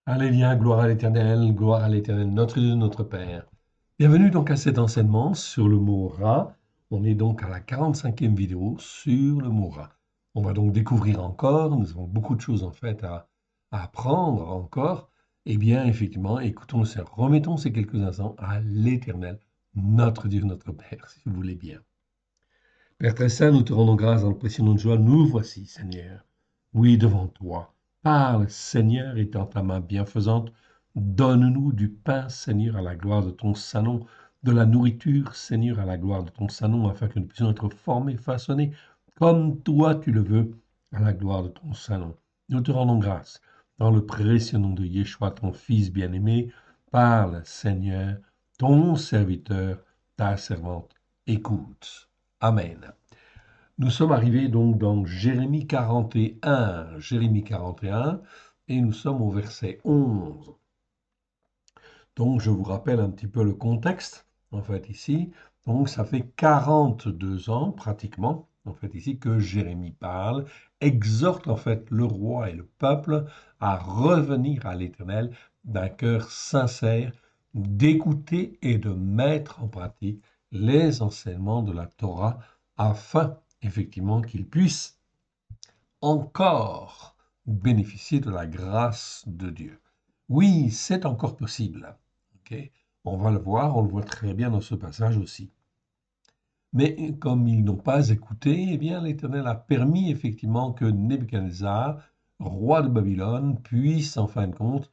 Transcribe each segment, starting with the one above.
Alléluia, gloire à l'Éternel, notre Dieu, notre Père. Bienvenue donc à cet enseignement sur le mot rat. On est donc à la 45e vidéo sur le mot rat. On va donc découvrir encore, nous avons beaucoup de choses en fait à apprendre encore. Eh bien, effectivement, écoutons, remettons ces quelques instants à l'Éternel, notre Dieu, notre Père, si vous voulez bien. Père très saint, nous te rendons grâce dans le précieux nom de Joël. Nous voici, Seigneur. Oui, devant toi. Parle, Seigneur, étends ta main bienfaisante. Donne-nous du pain, Seigneur, à la gloire de ton saint nom, de la nourriture, Seigneur, à la gloire de ton saint nom, afin que nous puissions être formés, façonnés, comme toi tu le veux, à la gloire de ton saint nom. Nous te rendons grâce dans le précieux nom de Yeshua, ton Fils bien-aimé. Parle, Seigneur, ton serviteur, ta servante, écoute. Amen. Nous sommes arrivés donc dans Jérémie 41, et nous sommes au verset 11. Donc je vous rappelle un petit peu le contexte, en fait ici. Donc ça fait 42 ans pratiquement, en fait ici, que Jérémie parle, exhorte en fait le roi et le peuple à revenir à l'Éternel d'un cœur sincère, d'écouter et de mettre en pratique les enseignements de la Torah afin effectivement qu'ils puissent encore bénéficier de la grâce de Dieu. Oui, c'est encore possible. Ok. On va le voir, on le voit très bien dans ce passage aussi. Mais comme ils n'ont pas écouté, eh bien l'Éternel a permis effectivement que Nebuchadnezzar, roi de Babylone, puisse en fin de compte,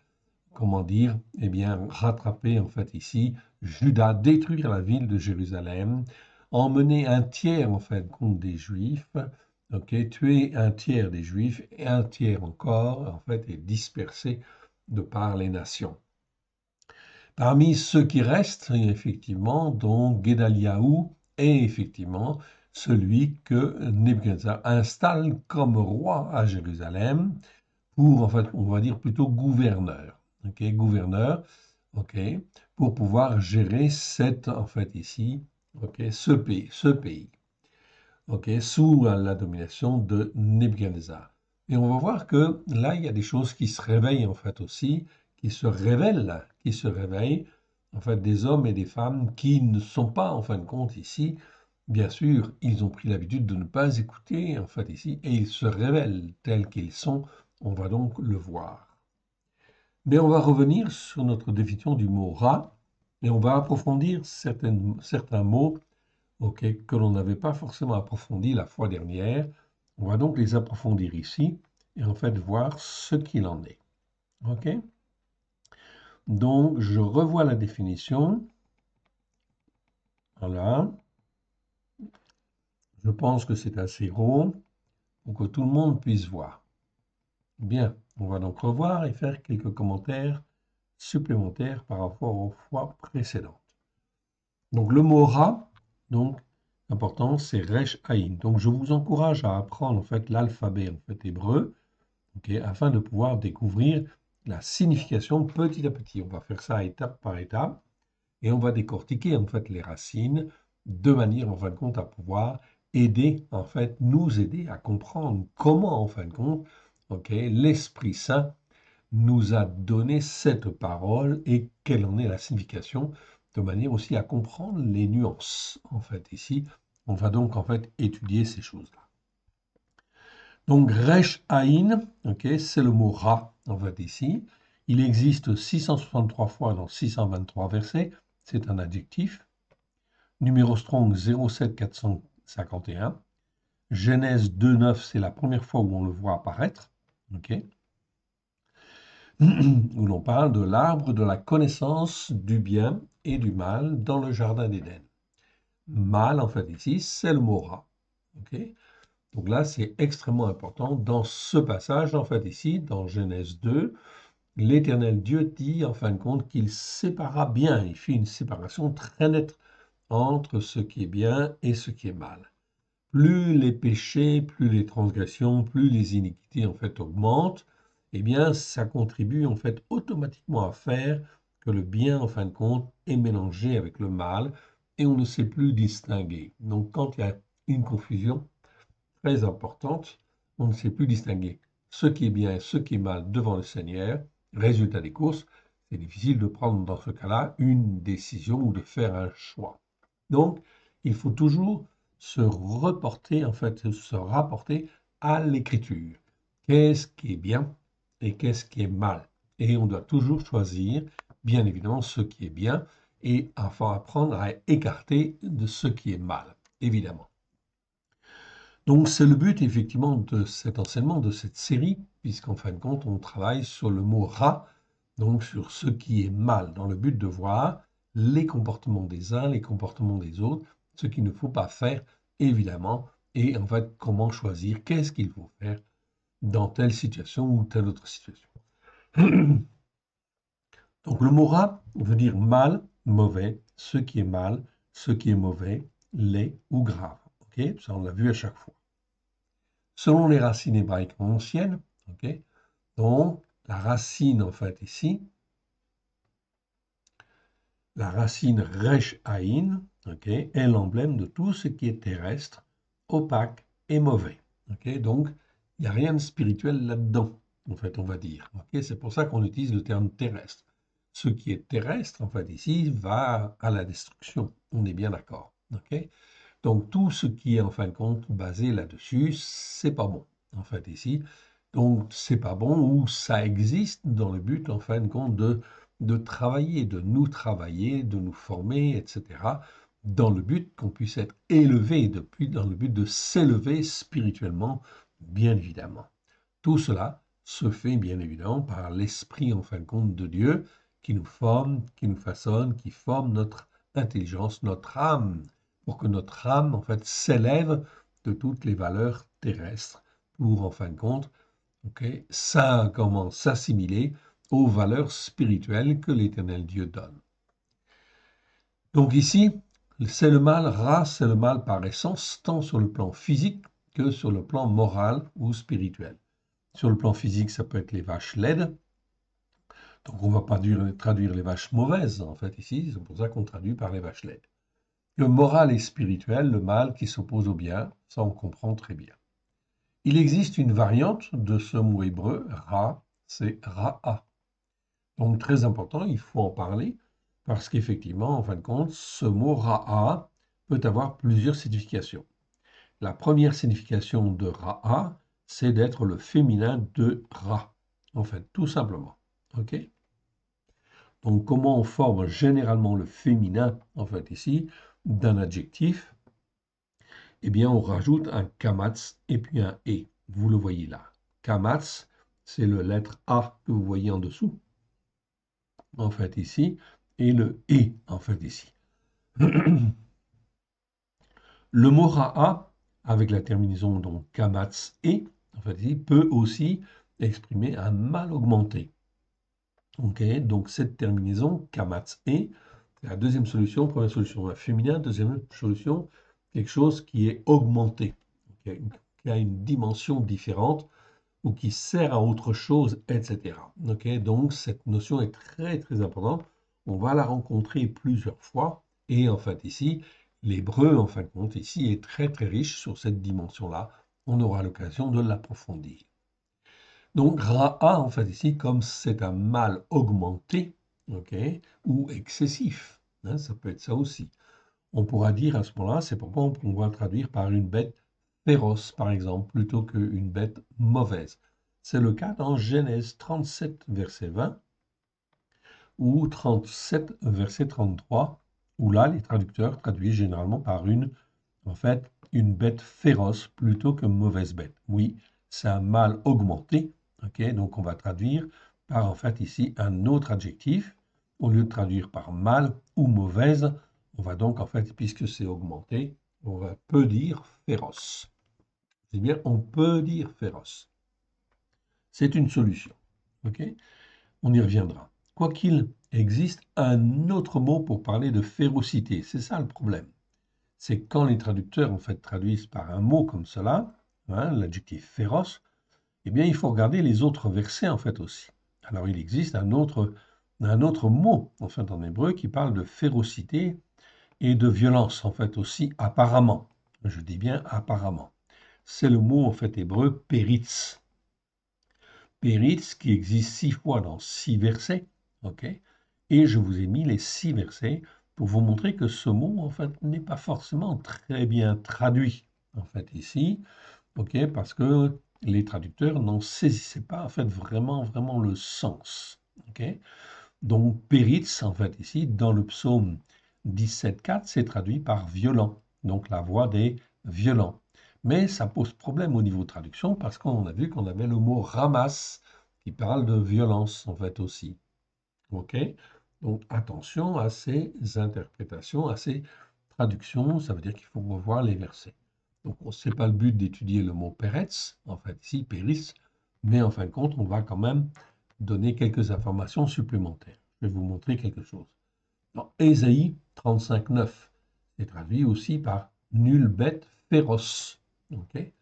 comment dire, eh bien rattraper en fait ici Juda, détruire la ville de Jérusalem, emmener un tiers en fin de compte des Juifs, ok, tuer un tiers des Juifs et un tiers encore en fait est dispersé de par les nations. Parmi ceux qui restent, effectivement, donc Guédaliaou est effectivement celui que Nebuchadnezzar installe comme roi à Jérusalem pour, en fait, on va dire plutôt gouverneur, ok, gouverneur, ok, pour pouvoir gérer cette, en fait, ici, ok, ce pays, ok, sous la domination de Nebuchadnezzar. Et on va voir que là, il y a des choses qui se réveillent, en fait, aussi, qui se réveillent, en fait, des hommes et des femmes qui ne sont pas, en fin de compte, ici, bien sûr, ils ont pris l'habitude de ne pas écouter, en fait, ici, et ils se révèlent tels qu'ils sont, on va donc le voir. Mais on va revenir sur notre définition du mot rat, et on va approfondir certains mots, ok, que l'on n'avait pas forcément approfondis la fois dernière. On va donc les approfondir ici, et en fait voir ce qu'il en est. Ok. Donc, je revois la définition. Voilà. Je pense que c'est assez gros pour que tout le monde puisse voir. Bien, on va donc revoir et faire quelques commentaires supplémentaires par rapport aux fois précédentes. Donc le mot rat, donc important, c'est Resh Aïn. Donc je vous encourage à apprendre en fait l'alphabet en fait hébreu, ok, afin de pouvoir découvrir la signification petit à petit. On va faire ça étape par étape et on va décortiquer en fait les racines de manière en fin de compte à pouvoir aider en fait nous aider à comprendre comment en fin de compte, ok, l'Esprit Saint nous a donné cette parole et quelle en est la signification, de manière aussi à comprendre les nuances. En fait, ici, on va donc en fait étudier ces choses-là. Donc, Resh Aïn, ok, c'est le mot Ra, en fait, ici. Il existe 663 fois dans 623 versets. C'est un adjectif. Numéro Strong 07451. Genèse 2,9, c'est la première fois où on le voit apparaître. Ok, où l'on parle de l'arbre de la connaissance du bien et du mal dans le jardin d'Éden. Mal, en fait, ici, c'est le mot rat. Okay. Donc là, c'est extrêmement important. Dans ce passage, en fait, ici, dans Genèse 2, l'Éternel Dieu dit, en fin de compte, qu'il sépara bien. Il fait une séparation très nette entre ce qui est bien et ce qui est mal. Plus les péchés, plus les transgressions, plus les iniquités, en fait, augmentent, eh bien, ça contribue en fait automatiquement à faire que le bien, en fin de compte, est mélangé avec le mal et on ne sait plus distinguer. Donc, quand il y a une confusion très importante, on ne sait plus distinguer ce qui est bien et ce qui est mal devant le Seigneur. Résultat des courses, c'est difficile de prendre dans ce cas-là une décision ou de faire un choix. Donc, il faut toujours se reporter, en fait, se rapporter à l'écriture. Qu'est-ce qui est bien et qu'est-ce qui est mal? Et on doit toujours choisir, bien évidemment, ce qui est bien et enfin apprendre à écarter de ce qui est mal, évidemment. Donc, c'est le but, effectivement, de cet enseignement, de cette série, puisqu'en fin de compte, on travaille sur le mot rat, donc sur ce qui est mal, dans le but de voir les comportements des uns, les comportements des autres, ce qu'il ne faut pas faire, évidemment, et en fait, comment choisir, qu'est-ce qu'il faut faire dans telle situation ou telle autre situation. Donc, le mot rat veut dire mal, mauvais, ce qui est mal, ce qui est mauvais, laid ou grave. Ok, ça, on l'a vu à chaque fois. Selon les racines hébraïques anciennes, ok, donc la racine en fait ici, la racine resh aïn, ok, est l'emblème de tout ce qui est terrestre, opaque et mauvais. Ok, donc il n'y a rien de spirituel là-dedans, en fait, on va dire. Ok, c'est pour ça qu'on utilise le terme terrestre. Ce qui est terrestre, en fait, ici, va à la destruction. On est bien d'accord. Ok, donc tout ce qui est en fin de compte basé là-dessus, c'est pas bon, en fait, ici. Donc c'est pas bon ou ça existe dans le but, en fin de compte, de travailler, de nous former, etc. Dans le but qu'on puisse être élevé, depuis, dans le but de s'élever spirituellement, bien évidemment. Tout cela se fait bien évidemment par l'Esprit, en fin de compte, de Dieu, qui nous forme, qui nous façonne, qui forme notre intelligence, notre âme, pour que notre âme, en fait, s'élève de toutes les valeurs terrestres, pour, en fin de compte, okay, ça commence s'assimiler aux valeurs spirituelles que l'Éternel Dieu donne. Donc ici, c'est le mal, race, c'est le mal par essence, tant sur le plan physique que sur le plan moral ou spirituel. Sur le plan physique, ça peut être les vaches laides. Donc on ne va pas traduire les vaches mauvaises, en fait, ici. C'est pour ça qu'on traduit par les vaches laides. Le moral et spirituel, le mal qui s'oppose au bien, ça on comprend très bien. Il existe une variante de ce mot hébreu, ra, c'est ra'a. Donc très important, il faut en parler, parce qu'effectivement, en fin de compte, ce mot ra'a peut avoir plusieurs significations. La première signification de ra'a, c'est d'être le féminin de ra, en fait, tout simplement. Ok? Donc, comment on forme généralement le féminin, en fait, ici, d'un adjectif? Eh bien, on rajoute un kamatz et puis un e. Vous le voyez là. Kamatz, c'est le lettre A que vous voyez en dessous, en fait, ici, et le e, en fait, ici. Le mot ra'a, avec la terminaison donc kamatz e, en fait, ici, peut aussi exprimer un mal augmenté. Ok, donc cette terminaison, kamatz e, c'est la deuxième solution. Première solution, un féminin. Deuxième solution, quelque chose qui est augmenté, okay, qui a une dimension différente ou qui sert à autre chose, etc. Ok, donc cette notion est très très importante. On va la rencontrer plusieurs fois. Et en fait ici, l'hébreu, en fin de compte, ici est très très riche sur cette dimension-là. On aura l'occasion de l'approfondir. Donc Ra'a, en fait, ici, comme c'est un mal augmenté, ok, ou excessif, hein, ça peut être ça aussi. On pourra dire à ce moment-là, c'est pourquoi on va traduire par une bête féroce, par exemple, plutôt qu'une bête mauvaise. C'est le cas dans Genèse 37, verset 20, ou 37, verset 33, où là, les traducteurs traduisent généralement par en fait, une bête féroce plutôt que mauvaise bête. Oui, c'est un mal augmenté. Ok, donc on va traduire par en fait ici un autre adjectif. Au lieu de traduire par mal ou mauvaise, on va donc en fait, puisque c'est augmenté, peut dire féroce. C'est bien, on peut dire féroce. C'est une solution. Ok, on y reviendra. Quoi qu'il existe un autre mot pour parler de férocité, c'est ça le problème. C'est quand les traducteurs en fait traduisent par un mot comme cela, hein, l'adjectif féroce, eh bien il faut regarder les autres versets en fait aussi. Alors il existe un autre mot en fait en hébreu qui parle de férocité et de violence en fait aussi apparemment. Je dis bien apparemment. C'est le mot en fait hébreu péritz. Péritz qui existe 6 fois dans 6 versets, ok? Et je vous ai mis les 6 versets pour vous montrer que ce mot, en fait, n'est pas forcément très bien traduit, en fait, ici, ok? Parce que les traducteurs n'en saisissaient pas, en fait, vraiment le sens, ok? Donc, Péritz, en fait, ici, dans le psaume 17,4, c'est traduit par violent, donc la voix des violents. Mais ça pose problème au niveau de traduction parce qu'on a vu qu'on avait le mot ramas qui parle de violence, en fait, aussi. OK? Donc, attention à ces interprétations, à ces traductions, ça veut dire qu'il faut revoir les versets. Donc, ce n'est pas le but d'étudier le mot Peretz, en fait, ici, Péris, mais en fin de compte, on va quand même donner quelques informations supplémentaires. Je vais vous montrer quelque chose. Dans Ésaïe 35,9, c'est traduit aussi par nulle bête féroce. OK?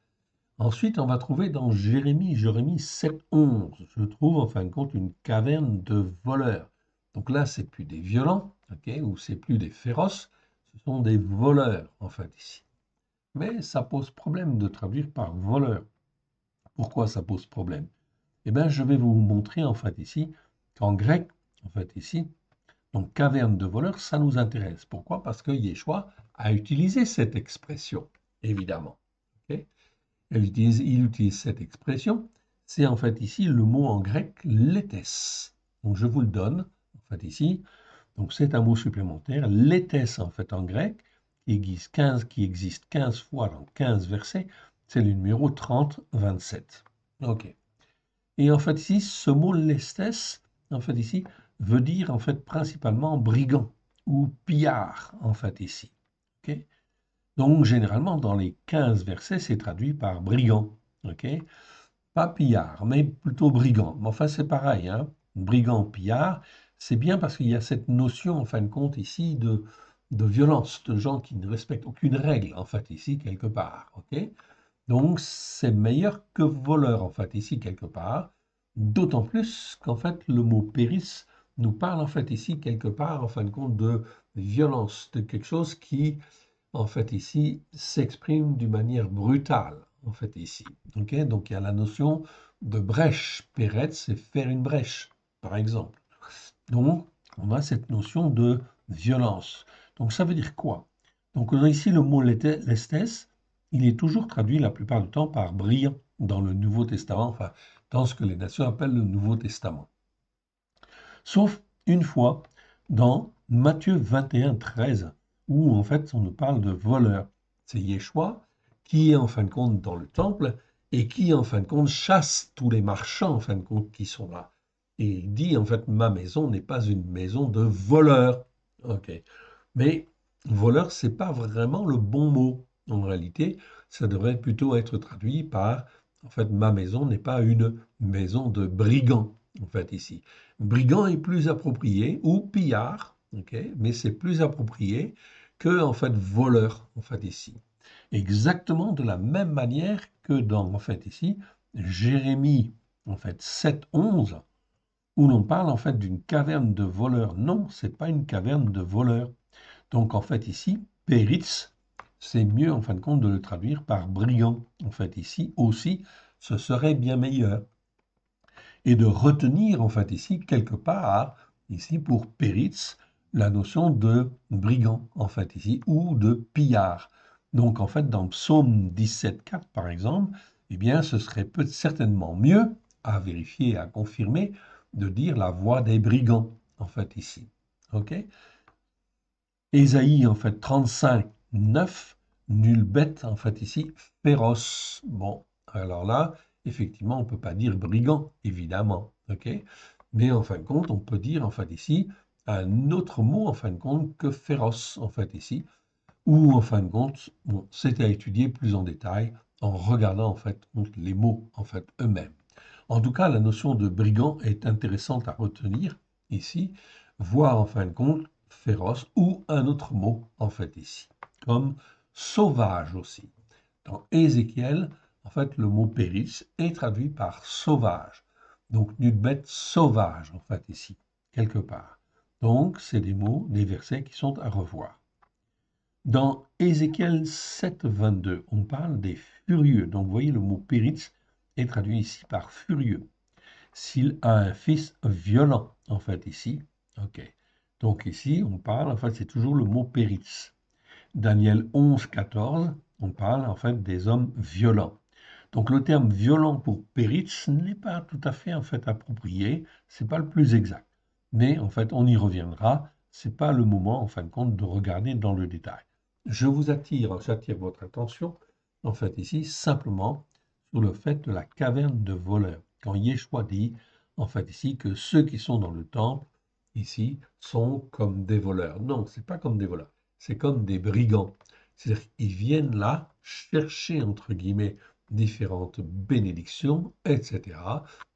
Ensuite, on va trouver dans Jérémie 7,11, je trouve en fin de compte une caverne de voleurs. Donc là, c'est plus des violents, ok, ou c'est plus des féroces, ce sont des voleurs en fait ici. Mais ça pose problème de traduire par voleur. Pourquoi ça pose problème? Eh bien, je vais vous montrer en fait ici qu'en grec, en fait ici, donc caverne de voleurs, ça nous intéresse. Pourquoi? Parce que Yeshua a utilisé cette expression, évidemment. Ok. Il utilise cette expression. C'est en fait ici le mot en grec létès. Donc je vous le donne, en fait ici. Donc c'est un mot supplémentaire. Létès en fait en grec, qui existe 15 fois dans 15 versets. C'est le numéro 30-27. Ok. Et en fait ici, ce mot lestes, en fait ici, veut dire en fait principalement brigand ou pillard, en fait ici. Ok. Donc, généralement, dans les 15 versets, c'est traduit par brigand. Ok. Pas pillard, mais plutôt brigand. Mais enfin, c'est pareil. Hein. Brigand, pillard, c'est bien parce qu'il y a cette notion, en fin de compte, ici, de violence, de gens qui ne respectent aucune règle, en fait, ici, quelque part. Ok. Donc, c'est meilleur que voleur, en fait, ici, quelque part. D'autant plus qu'en fait, le mot péris nous parle, en fait, ici, quelque part, en fin de compte, de violence, de quelque chose qui en fait ici s'exprime d'une manière brutale en fait ici. Ok, donc il y a la notion de brèche. Péret, c'est faire une brèche, par exemple. Donc on a cette notion de violence. Donc ça veut dire quoi? Donc on a ici le mot lestes, il est toujours traduit la plupart du temps par brillant dans le Nouveau Testament, enfin dans ce que les nations appellent le Nouveau Testament. Sauf une fois dans Matthieu 21,13, où en fait on nous parle de voleurs. C'est Yeshua qui est en fin de compte dans le temple et qui en fin de compte chasse tous les marchands en fin de compte qui sont là. Et il dit en fait ma maison n'est pas une maison de voleurs. Ok. Mais voleur, c'est pas vraiment le bon mot. En réalité, ça devrait plutôt être traduit par en fait ma maison n'est pas une maison de brigands en fait ici. Brigand est plus approprié, ou pillard, ok, mais c'est plus approprié que en fait voleur en fait ici. Exactement de la même manière que dans en fait ici Jérémie en fait 7,11 où l'on parle en fait d'une caverne de voleurs. Non, c'est pas une caverne de voleurs. Donc en fait ici Péritz, c'est mieux en fin de compte de le traduire par brigand. En fait ici aussi, ce serait bien meilleur et de retenir en fait ici quelque part, ici pour Péritz, la notion de brigand en fait ici ou de pillard. Donc en fait dans Psaume 17,4 par exemple, eh bien ce serait peut certainement mieux à vérifier et à confirmer de dire la voix des brigands en fait ici. Ok. Ésaïe en fait 35,9, nulle bête en fait ici féroce. Bon, alors là, effectivement, on ne peut pas dire brigand, évidemment, ok? Mais en fin de compte, on peut dire en fait ici un autre mot en fin de compte que féroce en fait ici, ou en fin de compte, bon, c'est à étudier plus en détail en regardant en fait les mots en fait eux-mêmes. En tout cas, la notion de brigand est intéressante à retenir ici, voire en fin de compte féroce ou un autre mot en fait ici, comme sauvage aussi. Dans Ézéchiel, en fait, le mot péris est traduit par sauvage. Donc, une bête sauvage, en fait, ici, quelque part. Donc, c'est des mots, des versets qui sont à revoir. Dans Ézéchiel 7,22, on parle des furieux. Donc, vous voyez, le mot péritz est traduit ici par furieux. s'il a un fils violent, en fait, ici. OK. Donc ici, on parle, en fait, c'est toujours le mot péritz. Daniel 11, 14, on parle, en fait, des hommes violents. Donc le terme violent pour péritz n'est pas tout à fait, en fait, approprié, c'est pas le plus exact. Mais, en fait, on y reviendra, c'est pas le moment, en fin de compte, de regarder dans le détail. J'attire votre attention, en fait, ici, simplement sur le fait de la caverne de voleurs. Quand Yeshua dit, en fait, ici, que ceux qui sont dans le temple, ici, sont comme des voleurs. Non, c'est pas comme des voleurs, c'est comme des brigands. C'est-à-dire qu'ils viennent là chercher, entre guillemets, différentes bénédictions, etc.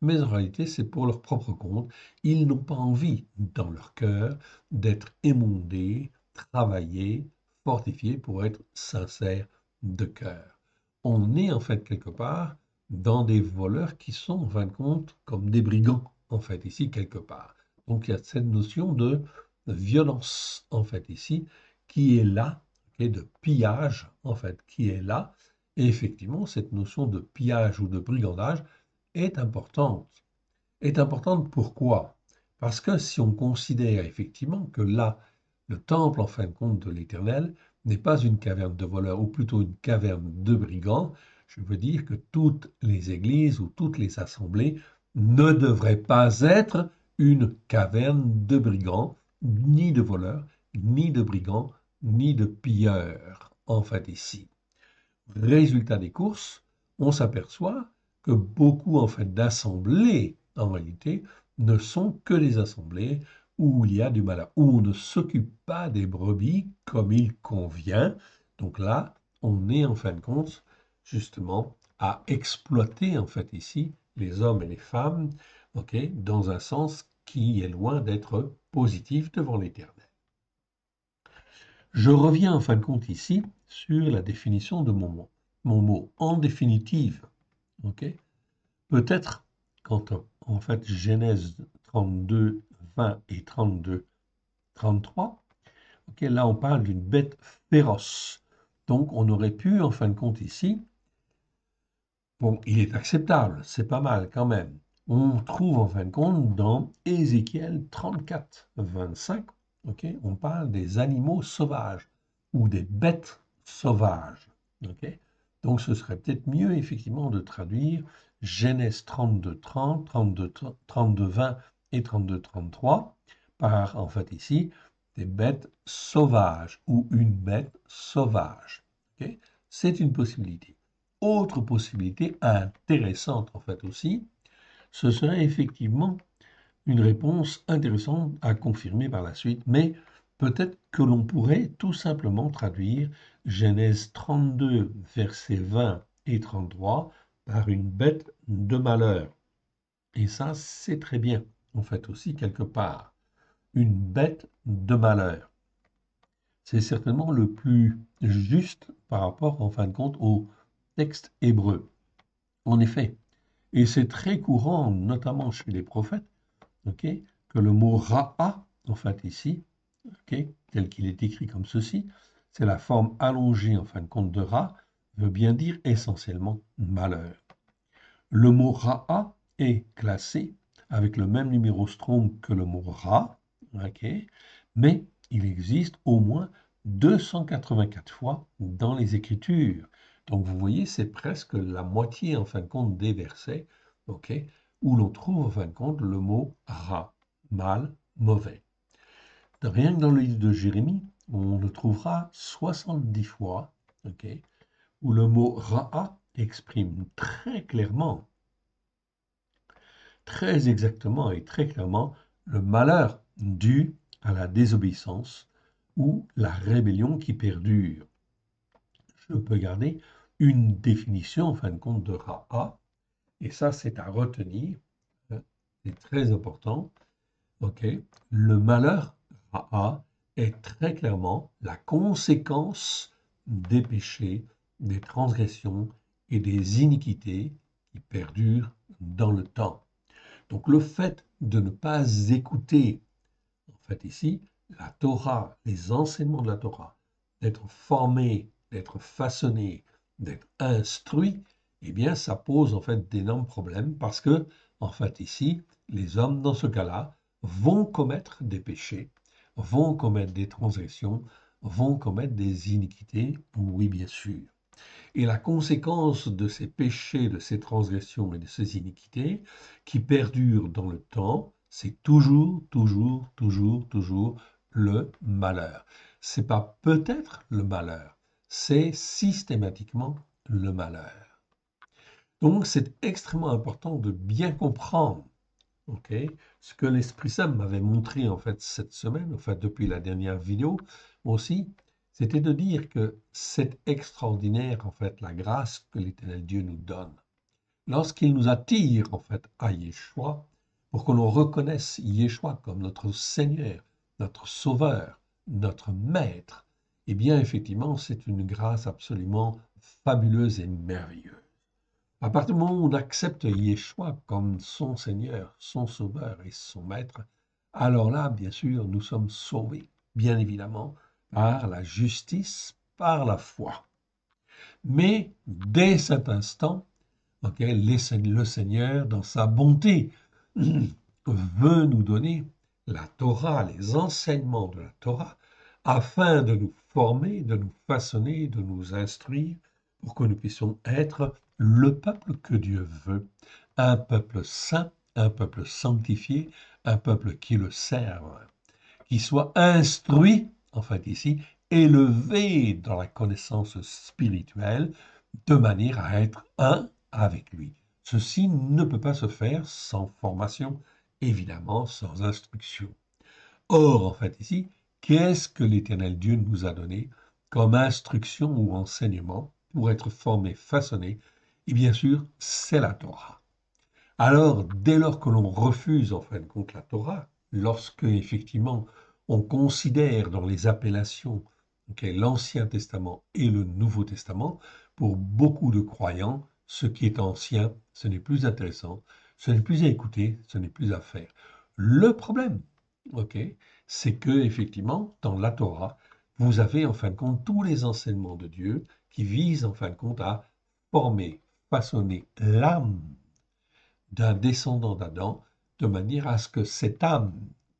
Mais en réalité, c'est pour leur propre compte. Ils n'ont pas envie, dans leur cœur, d'être émondés, travaillés, fortifiés pour être sincères de cœur. On est en fait quelque part dans des voleurs qui sont en fin de compte comme des brigands, en fait, ici quelque part. Donc il y a cette notion de violence, en fait, ici, qui est là, et de pillage, en fait, qui est là. Et effectivement, cette notion de pillage ou de brigandage est importante. Est importante pourquoi? Parce que si on considère effectivement que là, le temple, en fin de compte, de l'Éternel n'est pas une caverne de voleurs, ou plutôt une caverne de brigands, je veux dire que toutes les églises ou toutes les assemblées ne devraient pas être une caverne de brigands, ni de voleurs, ni de brigands, ni de pilleurs, en fait ici. Résultat des courses, on s'aperçoit que beaucoup en fait d'assemblées, en réalité, ne sont que des assemblées où il y a du malheur, où on ne s'occupe pas des brebis comme il convient. Donc là, on est en fin de compte justement à exploiter en fait ici les hommes et les femmes, ok, dans un sens qui est loin d'être positif devant l'Éternel. Je reviens en fin de compte ici sur la définition de mon mot. En définitive, ok. Peut-être quand en fait Genèse 32, 20 et 32, 33, ok, là on parle d'une bête féroce. Donc on aurait pu en fin de compte ici, bon, il est acceptable, c'est pas mal quand même. On trouve en fin de compte dans Ézéchiel 34, 25, ok, on parle des animaux sauvages ou des bêtes sauvages. Ok. Donc ce serait peut-être mieux effectivement de traduire Genèse 32, 30, 32, 32, 20 et 32, 33 par en fait ici des bêtes sauvages ou une bête sauvage. Ok. C'est une possibilité. Autre possibilité intéressante en fait aussi, ce serait effectivement une réponse intéressante à confirmer par la suite, mais peut-être que l'on pourrait tout simplement traduire Genèse 32, versets 20 et 33 par une bête de malheur. Et ça, c'est très bien, en fait aussi quelque part. Une bête de malheur. C'est certainement le plus juste par rapport, en fin de compte, au texte hébreu. En effet, et c'est très courant, notamment chez les prophètes, ok, que le mot ra'a, en fait ici, ok, tel qu'il est écrit comme ceci, c'est la forme allongée en fin de compte de ra, veut bien dire essentiellement malheur. Le mot ra'a est classé avec le même numéro strong que le mot ra, ok, mais il existe au moins 284 fois dans les Écritures. Donc vous voyez, c'est presque la moitié en fin de compte des versets, ok, où l'on trouve en fin de compte le mot ra, mal, mauvais. Rien que dans le livre de Jérémie, on le trouvera 70 fois, ok, où le mot ra'a exprime très clairement, très exactement et très clairement le malheur dû à la désobéissance ou la rébellion qui perdure. Je peux garder une définition en fin de compte de ra'a, et ça c'est à retenir, hein, c'est très important. Ok, le malheur ra'a est très clairement la conséquence des péchés, des transgressions et des iniquités qui perdurent dans le temps. Donc le fait de ne pas écouter, en fait ici, la Torah, les enseignements de la Torah, d'être formé, d'être façonné, d'être instruit, eh bien ça pose en fait d'énormes problèmes parce que, en fait ici, les hommes dans ce cas-là vont commettre des péchés, vont commettre des transgressions, vont commettre des iniquités, oui bien sûr. Et la conséquence de ces péchés, de ces transgressions et de ces iniquités qui perdurent dans le temps, c'est toujours, toujours, toujours, toujours le malheur. C'est pas peut-être le malheur, c'est systématiquement le malheur. Donc c'est extrêmement important de bien comprendre, ok, ce que l'Esprit Saint m'avait montré en fait cette semaine, en fait depuis la dernière vidéo aussi, c'était de dire que c'est extraordinaire en fait la grâce que l'Éternel Dieu nous donne. Lorsqu'il nous attire en fait à Yeshua, pour que l'on reconnaisse Yeshua comme notre Seigneur, notre Sauveur, notre Maître, eh bien effectivement c'est une grâce absolument fabuleuse et merveilleuse. À partir du moment où on accepte Yeshua comme son Seigneur, son Sauveur et son Maître, alors là, bien sûr, nous sommes sauvés, bien évidemment, par la justice, par la foi. Mais dès cet instant, okay, le Seigneur, dans sa bonté, veut nous donner la Torah, les enseignements de la Torah, afin de nous former, de nous façonner, de nous instruire, pour que nous puissions être le peuple que Dieu veut, un peuple saint, un peuple sanctifié, un peuple qui le serve, qui soit instruit, en fait ici, élevé dans la connaissance spirituelle, de manière à être un avec lui. Ceci ne peut pas se faire sans formation, évidemment sans instruction. Or, en fait ici, qu'est-ce que l'Éternel Dieu nous a donné comme instruction ou enseignement pour être formé, façonné? Et bien sûr, c'est la Torah. Alors, dès lors que l'on refuse en fin de compte la Torah, lorsque effectivement on considère dans les appellations l'Ancien Testament et le Nouveau Testament, pour beaucoup de croyants, ce qui est ancien, ce n'est plus intéressant, ce n'est plus à écouter, ce n'est plus à faire. Le problème, c'est que effectivement, dans la Torah, vous avez en fin de compte tous les enseignements de Dieu qui visent en fin de compte à former, façonner l'âme d'un descendant d'Adam, de manière à ce que cette âme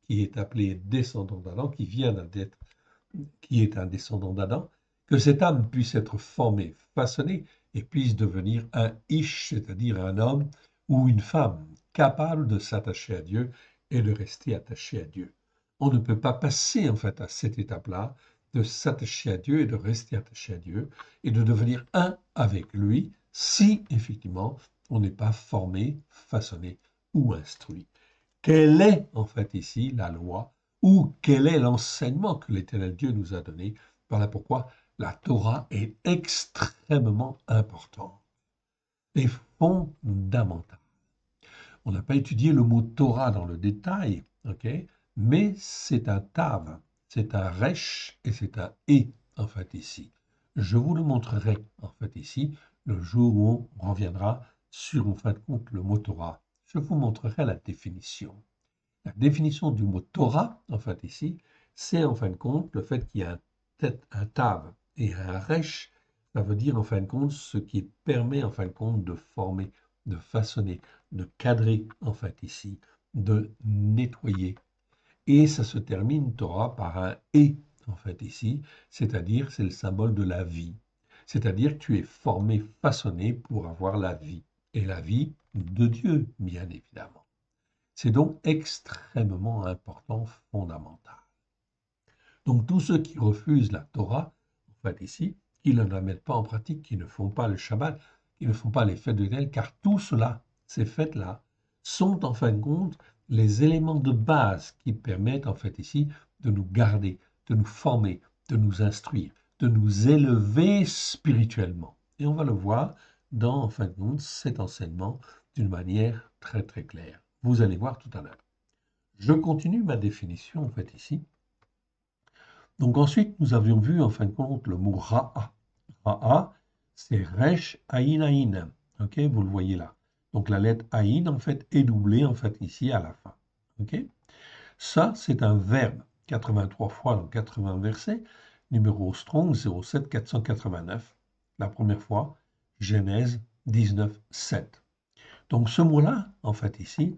qui est appelée descendant d'Adam, qui est un descendant d'Adam, que cette âme puisse être formée, façonnée et puisse devenir un ish, c'est-à-dire un homme ou une femme capable de s'attacher à Dieu et de rester attaché à Dieu. On ne peut pas passer en fait à cette étape-là de s'attacher à Dieu et de rester attaché à Dieu et de devenir un avec lui si effectivement on n'est pas formé, façonné ou instruit. Quelle est en fait ici la loi ou quel est l'enseignement que l'Éternel Dieu nous a donné? Voilà pourquoi la Torah est extrêmement importante et fondamentale. On n'a pas étudié le mot Torah dans le détail, mais c'est un tav, c'est un resh et c'est un et en fait ici. Je vous le montrerai en fait ici le jour où on reviendra sur en fin de compte le mot Torah. Je vous montrerai la définition. La définition du mot Torah, en fait ici, c'est en fin de compte le fait qu'il y a un tav et un resh. Ça veut dire en fin de compte ce qui permet en fin de compte de former, de façonner, de cadrer en fait ici, de nettoyer. Et ça se termine Torah par un et en fait ici, c'est-à-dire c'est le symbole de la vie. C'est-à-dire que tu es formé, façonné pour avoir la vie. Et la vie de Dieu, bien évidemment. C'est donc extrêmement important, fondamental. Donc tous ceux qui refusent la Torah, en fait ici, qui ne la mettent pas en pratique, qui ne font pas le Shabbat, qui ne font pas les fêtes de Noël, car tout cela, ces fêtes-là, sont en fin de compte les éléments de base qui permettent en fait ici de nous garder, de nous former, de nous instruire, de nous élever spirituellement. Et on va le voir dans en fin de compte cet enseignement d'une manière très très claire. Vous allez voir tout à l'heure. Je continue ma définition en fait ici. Donc ensuite, nous avions vu en fin de compte le mot ra'a. Ra'a, c'est resh aïn aïn. Ok, vous le voyez là. Donc la lettre aïn en fait est doublée en fait ici à la fin. Ok. Ça, c'est un verbe. 83 fois dans 80 versets. Numéro Strong 07 489. La première fois, Genèse 19, 7. Donc ce mot-là, en fait, ici,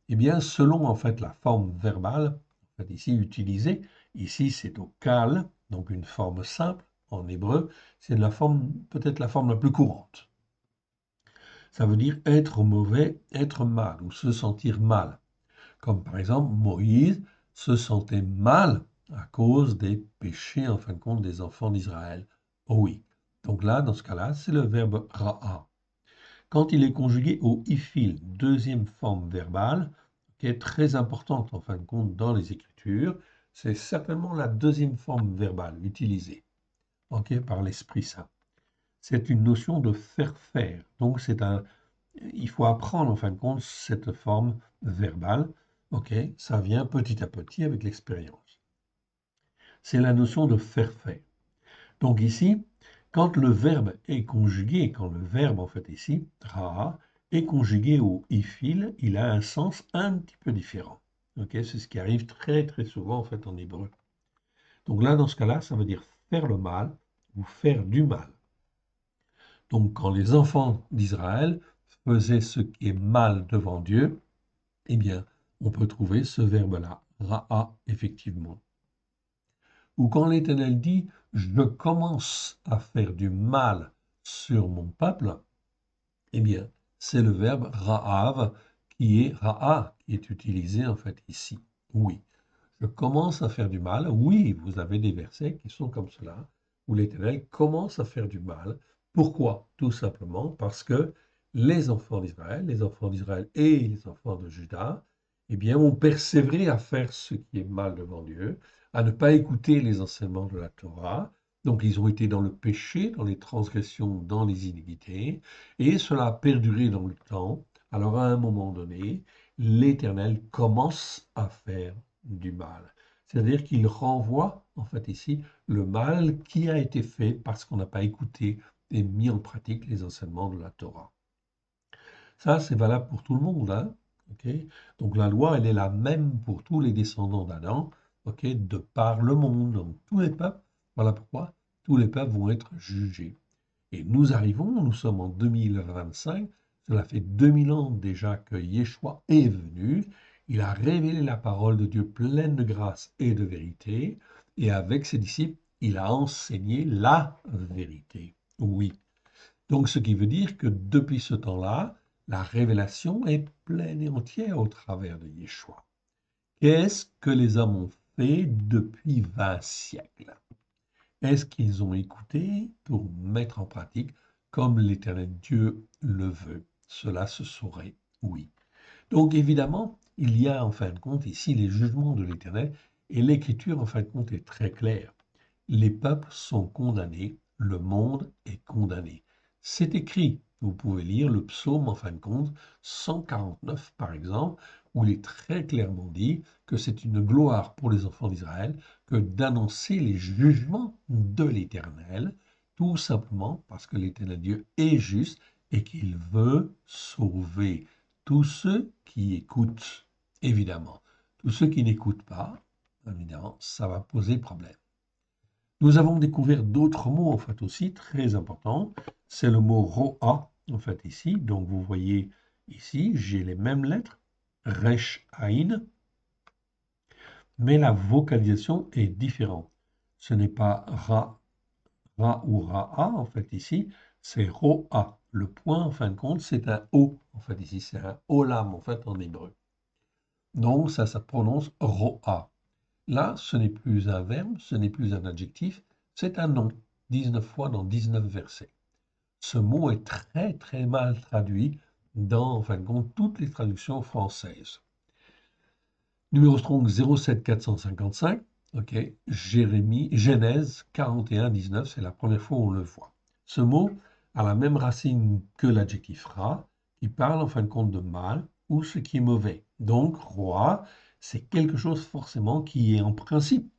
eh bien, selon en fait la forme verbale, en fait, ici utilisée, ici c'est au kal, donc une forme simple en hébreu, c'est la forme, peut-être la forme la plus courante. Ça veut dire être mauvais, être mal ou se sentir mal. Comme par exemple, Moïse se sentait mal à cause des péchés, en fin de compte, des enfants d'Israël. Oh oui. Donc là, dans ce cas-là, c'est le verbe ra'a. Quand il est conjugué au ifil, deuxième forme verbale, qui est très importante en fin de compte dans les Écritures, c'est certainement la deuxième forme verbale utilisée par l'Esprit Saint. C'est une notion de faire. Donc il faut apprendre en fin de compte cette forme verbale. Ça vient petit à petit avec l'expérience. C'est la notion de faire. Donc ici, quand le verbe est conjugué, quand le verbe en fait ici, ra'a, est conjugué au ifil, il a un sens un petit peu différent. C'est ce qui arrive très très souvent en fait en hébreu. Donc là, dans ce cas-là, ça veut dire faire le mal ou faire du mal. Donc quand les enfants d'Israël faisaient ce qui est mal devant Dieu, eh bien, on peut trouver ce verbe-là, ra'a, effectivement. Ou quand l'Éternel dit, je commence à faire du mal sur mon peuple, eh bien, c'est le verbe ra'av ra'a, qui est utilisé en fait ici. Oui, je commence à faire du mal. Oui, vous avez des versets qui sont comme cela, où l'Éternel commence à faire du mal. Pourquoi? Tout simplement parce que les enfants d'Israël et les enfants de Juda, eh bien, ont persévéré à faire ce qui est mal devant Dieu, à ne pas écouter les enseignements de la Torah. Donc, ils ont été dans le péché, dans les transgressions, dans les iniquités, et cela a perduré dans le temps. Alors, à un moment donné, l'Éternel commence à faire du mal. C'est-à-dire qu'il renvoie, en fait, ici, le mal qui a été fait parce qu'on n'a pas écouté et mis en pratique les enseignements de la Torah. Ça, c'est valable pour tout le monde, hein. Donc la loi, elle est la même pour tous les descendants d'Adam, de par le monde, donc tous les peuples. Voilà pourquoi tous les peuples vont être jugés. Et nous sommes en 2025, cela fait 2000 ans déjà que Yeshua est venu, il a révélé la parole de Dieu pleine de grâce et de vérité, et avec ses disciples, il a enseigné la vérité. Oui. Donc ce qui veut dire que depuis ce temps-là, la révélation est pleine et entière au travers de Yeshua. Qu'est-ce que les hommes ont fait depuis 20 siècles? Est-ce qu'ils ont écouté pour mettre en pratique comme l'Éternel Dieu le veut? Cela se saurait, oui. Donc évidemment, il y a en fin de compte ici les jugements de l'Éternel et l'Écriture en fin de compte est très claire. Les peuples sont condamnés, le monde est condamné. C'est écrit, vous pouvez lire le psaume en fin de compte 149 par exemple, où il est très clairement dit que c'est une gloire pour les enfants d'Israël que d'annoncer les jugements de l'Éternel, tout simplement parce que l'Éternel Dieu est juste et qu'il veut sauver tous ceux qui écoutent, évidemment. Tous ceux qui n'écoutent pas, évidemment, ça va poser problème. Nous avons découvert d'autres mots, en fait, aussi très importants. C'est le mot ro'a, en fait, ici. Donc, vous voyez ici, j'ai les mêmes lettres, resh, aïn, mais la vocalisation est différente. Ce n'est pas ra ou ra'a, en fait, ici, c'est ro'a. Le point, en fin de compte, c'est un O, en fait, ici, c'est un olam, en fait, en hébreu. Donc, ça prononce ro'a. Là, ce n'est plus un verbe, ce n'est plus un adjectif, c'est un nom, 19 fois dans 19 versets. Ce mot est très très mal traduit dans, en fin de compte, toutes les traductions françaises. Numéro Strong 07455, Genèse 41, 19, c'est la première fois où on le voit. Ce mot a la même racine que l'adjectif ra, qui parle en fin de compte de mal ou ce qui est mauvais. Donc, roi, c'est quelque chose forcément qui est en principe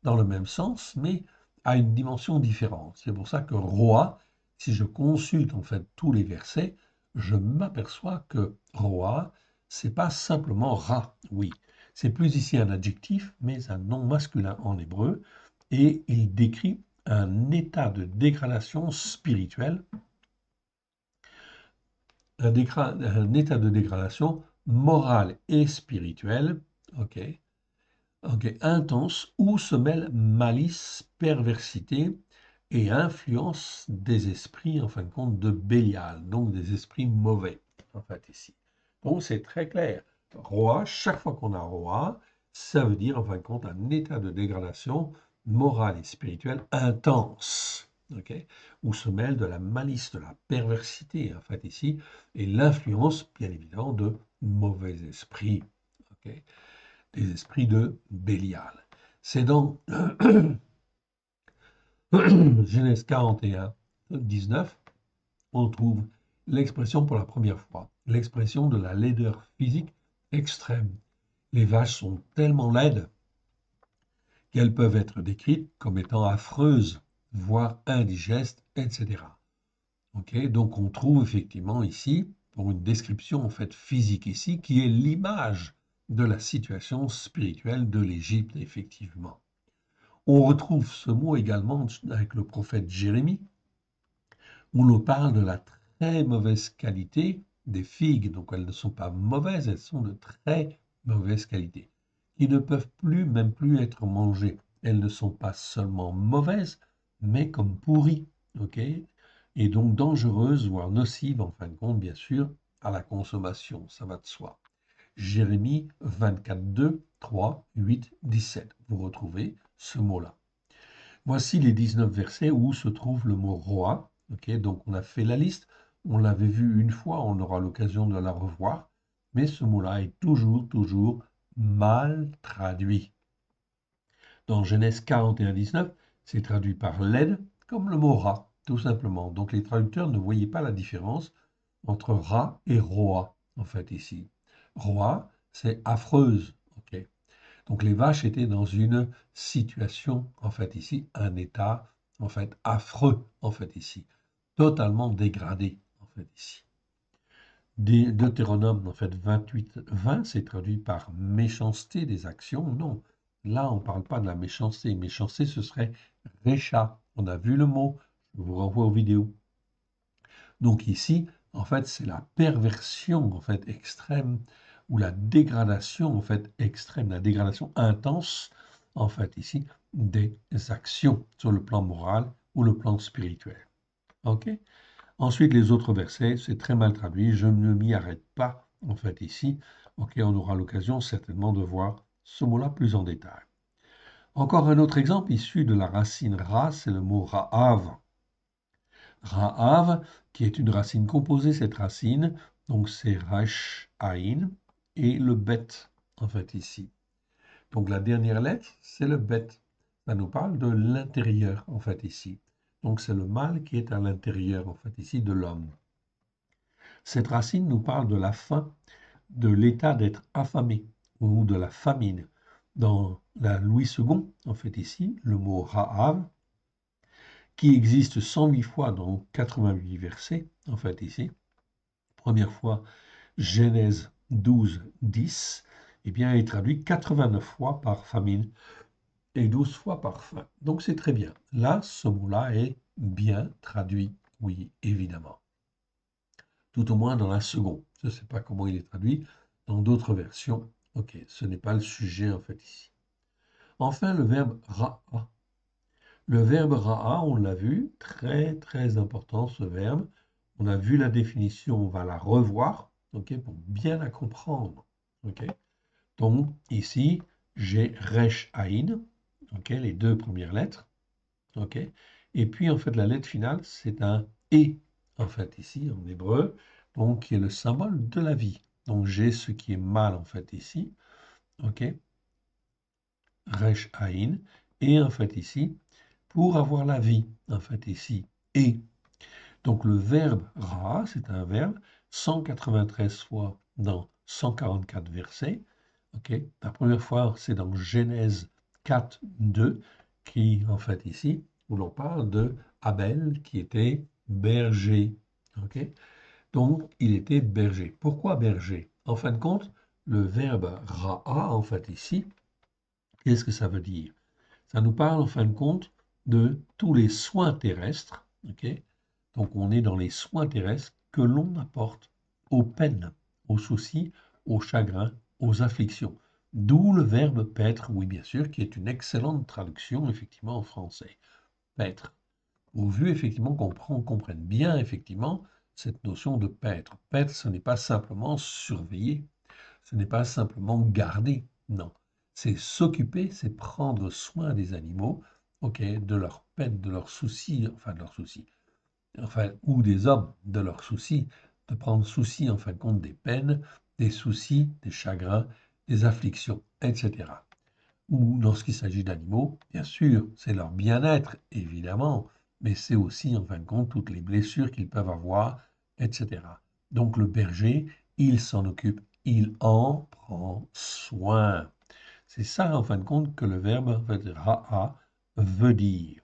dans le même sens, mais a une dimension différente. C'est pour ça que roi, si je consulte en fait tous les versets, je m'aperçois que roi, c'est pas simplement ra, oui. C'est plus ici un adjectif, mais un nom masculin en hébreu, et il décrit un état de dégradation spirituelle un état de dégradation morale et spirituelle, ok, intense, où se mêlent malice, perversité et influence des esprits, en fin de compte, de Bélial, donc des esprits mauvais, en fait, ici. Donc c'est très clair. Roi, chaque fois qu'on a roi, ça veut dire, en fin de compte, un état de dégradation morale et spirituelle intense, ok, où se mêle de la malice, de la perversité, en fait, ici, et l'influence, bien évidemment, de mauvais esprits, ok, des esprits de Bélial. C'est dans Genèse 41, 19, on trouve l'expression pour la première fois, l'expression de la laideur physique extrême. Les vaches sont tellement laides qu'elles peuvent être décrites comme étant affreuses, voire indigestes, etc. Okay, donc on trouve effectivement ici, pour une description en fait physique ici, qui est l'image de la situation spirituelle de l'Égypte, effectivement. On retrouve ce mot également avec le prophète Jérémie, où l'on parle de la très mauvaise qualité des figues. Donc elles ne sont pas mauvaises, elles sont de très mauvaise qualité, qui ne peuvent plus, même plus être mangées. Elles ne sont pas seulement mauvaises, mais comme pourries, ok, et donc dangereuses, voire nocives, en fin de compte, bien sûr, à la consommation. Ça va de soi. Jérémie 24, 2, 3, 8, 17. Vous retrouvez ce mot-là. Voici les 19 versets où se trouve le mot roi. Okay, donc on a fait la liste, on l'avait vu une fois, on aura l'occasion de la revoir, mais ce mot-là est toujours mal traduit. Dans Genèse 41, 19, c'est traduit par laide comme le mot rat, tout simplement. Donc les traducteurs ne voyaient pas la différence entre rat et roi, en fait, ici. Roi, c'est affreuse. Okay. Donc les vaches étaient dans une situation, en fait ici, un état, en fait, affreux, en fait ici, totalement dégradé, en fait ici. Deutéronome, en fait, 28, 20, c'est traduit par méchanceté des actions. Non, là, on ne parle pas de la méchanceté. Méchanceté, ce serait récha. On a vu le mot, je vous renvoie aux vidéos. Donc ici, en fait, c'est la perversion, en fait, extrême, ou la dégradation, en fait, extrême, la dégradation intense, en fait, ici, des actions sur le plan moral ou le plan spirituel. OK? Ensuite, les autres versets, c'est très mal traduit, je ne m'y arrête pas, en fait, ici. OK, on aura l'occasion certainement de voir ce mot-là plus en détail. Encore un autre exemple issu de la racine ra, c'est le mot ra'av. Ra'av, qui est une racine composée, cette racine, donc c'est Resh Aïn, et le bet, en fait, ici. Donc la dernière lettre, c'est le bet. Ça nous parle de l'intérieur, en fait, ici. Donc c'est le mal qui est à l'intérieur, en fait, ici, de l'homme. Cette racine nous parle de la faim, de l'état d'être affamé, ou de la famine. Dans la Louis II, en fait, ici, le mot Ra'av, qui existe 108 fois dans 88 versets, en fait, ici. Première fois, Genèse 12, 10, eh bien, est traduit 89 fois par famine et 12 fois par faim. Donc, c'est très bien. Là, ce mot-là est bien traduit, oui, évidemment. Tout au moins dans la seconde. Je ne sais pas comment il est traduit dans d'autres versions. Ok, ce n'est pas le sujet, en fait, ici. Enfin, le verbe ra'a. Le verbe ra'a, on l'a vu, très important ce verbe. On a vu la définition, on va la revoir, ok, pour bien la comprendre. Ok. Donc ici, j'ai Resh Aïn, ok, les deux premières lettres. Ok. Et puis en fait, la lettre finale, c'est un E, en fait, ici, en hébreu, donc qui est le symbole de la vie. Donc j'ai ce qui est mal, en fait, ici. Ok. Resh Aïn. Et en fait, ici, pour avoir la vie, en fait, ici, et. Donc le verbe ra, c'est un verbe 193 fois dans 144 versets. Okay. La première fois, c'est dans Genèse 4, 2, qui, en fait, ici, où l'on parle de Abel qui était berger. Okay. Donc, il était berger. Pourquoi berger? En fin de compte, le verbe ra'a, en fait, ici, qu'est-ce que ça veut dire? Ça nous parle, en fin de compte, de tous les soins terrestres. Okay. Donc, on est dans les soins terrestres que l'on apporte aux peines, aux soucis, aux chagrins, aux afflictions. D'où le verbe paître, oui bien sûr, qui est une excellente traduction effectivement en français. Paître. Pourvu effectivement qu'on comprenne bien effectivement cette notion de paître. Paître, ce n'est pas simplement surveiller, ce n'est pas simplement garder, non. C'est s'occuper, c'est prendre soin des animaux, ok, de leurs peines, de leurs soucis, enfin de leurs soucis, enfin, ou des hommes, de leurs soucis, de prendre souci en fin de compte des peines, des soucis, des chagrins, des afflictions, etc. Ou lorsqu'il s'agit d'animaux, bien sûr, c'est leur bien-être, évidemment, mais c'est aussi en fin de compte toutes les blessures qu'ils peuvent avoir, etc. Donc le berger, il s'en occupe, il en prend soin. C'est ça en fin de compte que le verbe en fait, ra'a veut dire.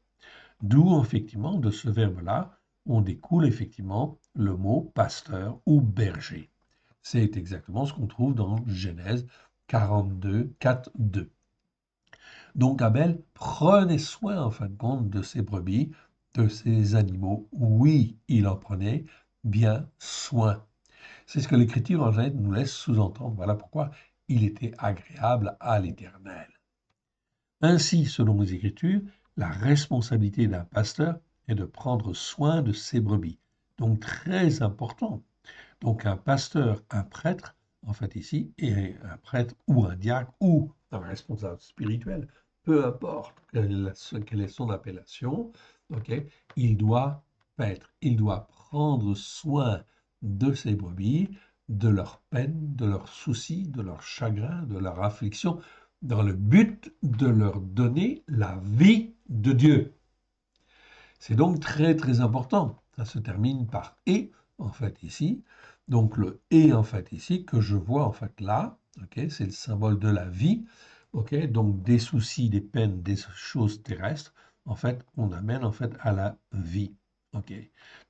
D'où effectivement de ce verbe-là, on découle effectivement le mot pasteur ou berger. C'est exactement ce qu'on trouve dans Genèse 42, 4, 2. Donc Abel prenait soin en fin de compte de ses brebis, de ses animaux. Oui, il en prenait bien soin. C'est ce que l'Écriture en fait nous laisse sous-entendre. Voilà pourquoi il était agréable à l'Éternel. Ainsi, selon les Écritures, la responsabilité d'un pasteur est de prendre soin de ses brebis. Donc très important. Donc un pasteur, un prêtre, en fait ici, et un prêtre ou un diacre ou un responsable spirituel, peu importe quelle est son appellation, ok, il doit paître, il doit prendre soin de ses brebis, de leurs peines, de leurs soucis, de leurs chagrins, de leurs afflictions, dans le but de leur donner la vie de Dieu. C'est donc très très important. Ça se termine par et en fait ici. Donc le et en fait ici que je vois en fait là, ok, c'est le symbole de la vie. Ok, donc des soucis, des peines, des choses terrestres. En fait, on amène en fait à la vie. Ok.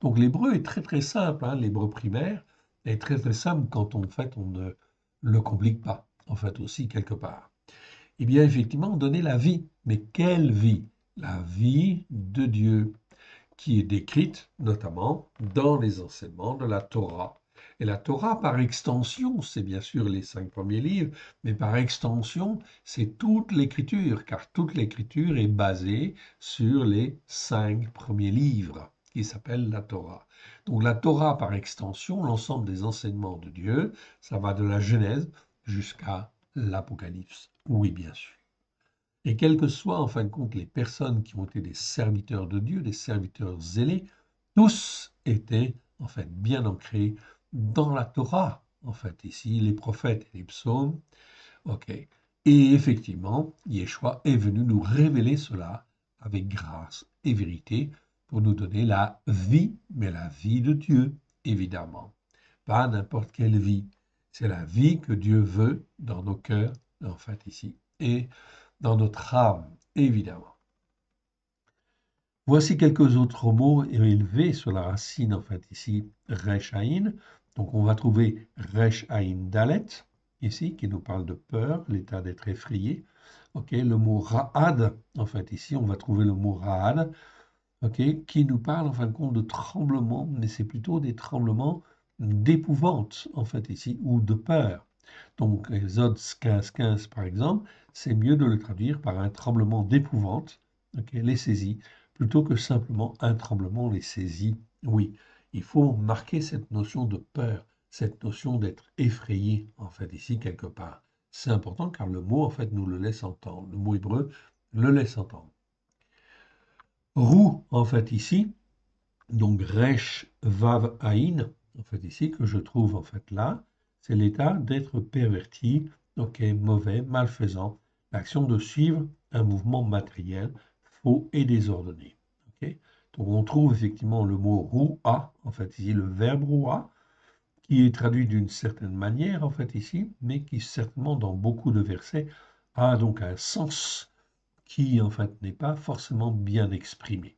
Donc l'hébreu est très très simple. Hein, l'hébreu primaire est très très simple quand on, en fait on ne le complique pas. En fait aussi quelque part. Eh bien effectivement donner la vie. Mais quelle vie? La vie de Dieu qui est décrite notamment dans les enseignements de la Torah. Et la Torah, par extension, c'est bien sûr les 5 premiers livres, mais par extension, c'est toute l'écriture, car toute l'écriture est basée sur les 5 premiers livres, qui s'appellent la Torah. Donc la Torah, par extension, l'ensemble des enseignements de Dieu, ça va de la Genèse jusqu'à l'Apocalypse. Oui, bien sûr. Et quelles que soient en fin de compte les personnes qui ont été des serviteurs de Dieu, des serviteurs zélés, tous étaient en fait bien ancrés dans la Torah, en fait ici les prophètes et les psaumes, ok. Et effectivement, Yeshua est venu nous révéler cela avec grâce et vérité pour nous donner la vie, mais la vie de Dieu, évidemment. Pas n'importe quelle vie. C'est la vie que Dieu veut dans nos cœurs, en fait ici. Et dans notre âme, évidemment. Voici quelques autres mots élevés sur la racine, en fait, ici, Rechaïn. Donc, on va trouver Rechaïn Dalet, ici, qui nous parle de peur, l'état d'être effrayé. Ok, le mot Ra'ad, en fait, ici, on va trouver le mot Ra'ad, ok, qui nous parle, en fin de compte, de tremblements, mais c'est plutôt des tremblements d'épouvante, en fait, ici, ou de peur. Donc, Exode 15, 15, par exemple, c'est mieux de le traduire par un tremblement d'épouvante, ok, les saisit, plutôt que simplement un tremblement les saisit. Oui, il faut marquer cette notion de peur, cette notion d'être effrayé, en fait, ici, quelque part. C'est important car le mot, en fait, nous le laisse entendre. Le mot hébreu le laisse entendre. Roux, en fait, ici, donc Resh Vav Aïn, en fait ici, que je trouve en fait là, c'est l'état d'être perverti, ok, mauvais, malfaisant, l'action de suivre un mouvement matériel, faux et désordonné. Ok. Donc on trouve effectivement le mot roua, en fait ici, le verbe roua, qui est traduit d'une certaine manière, en fait ici, mais qui certainement dans beaucoup de versets a donc un sens qui en fait n'est pas forcément bien exprimé.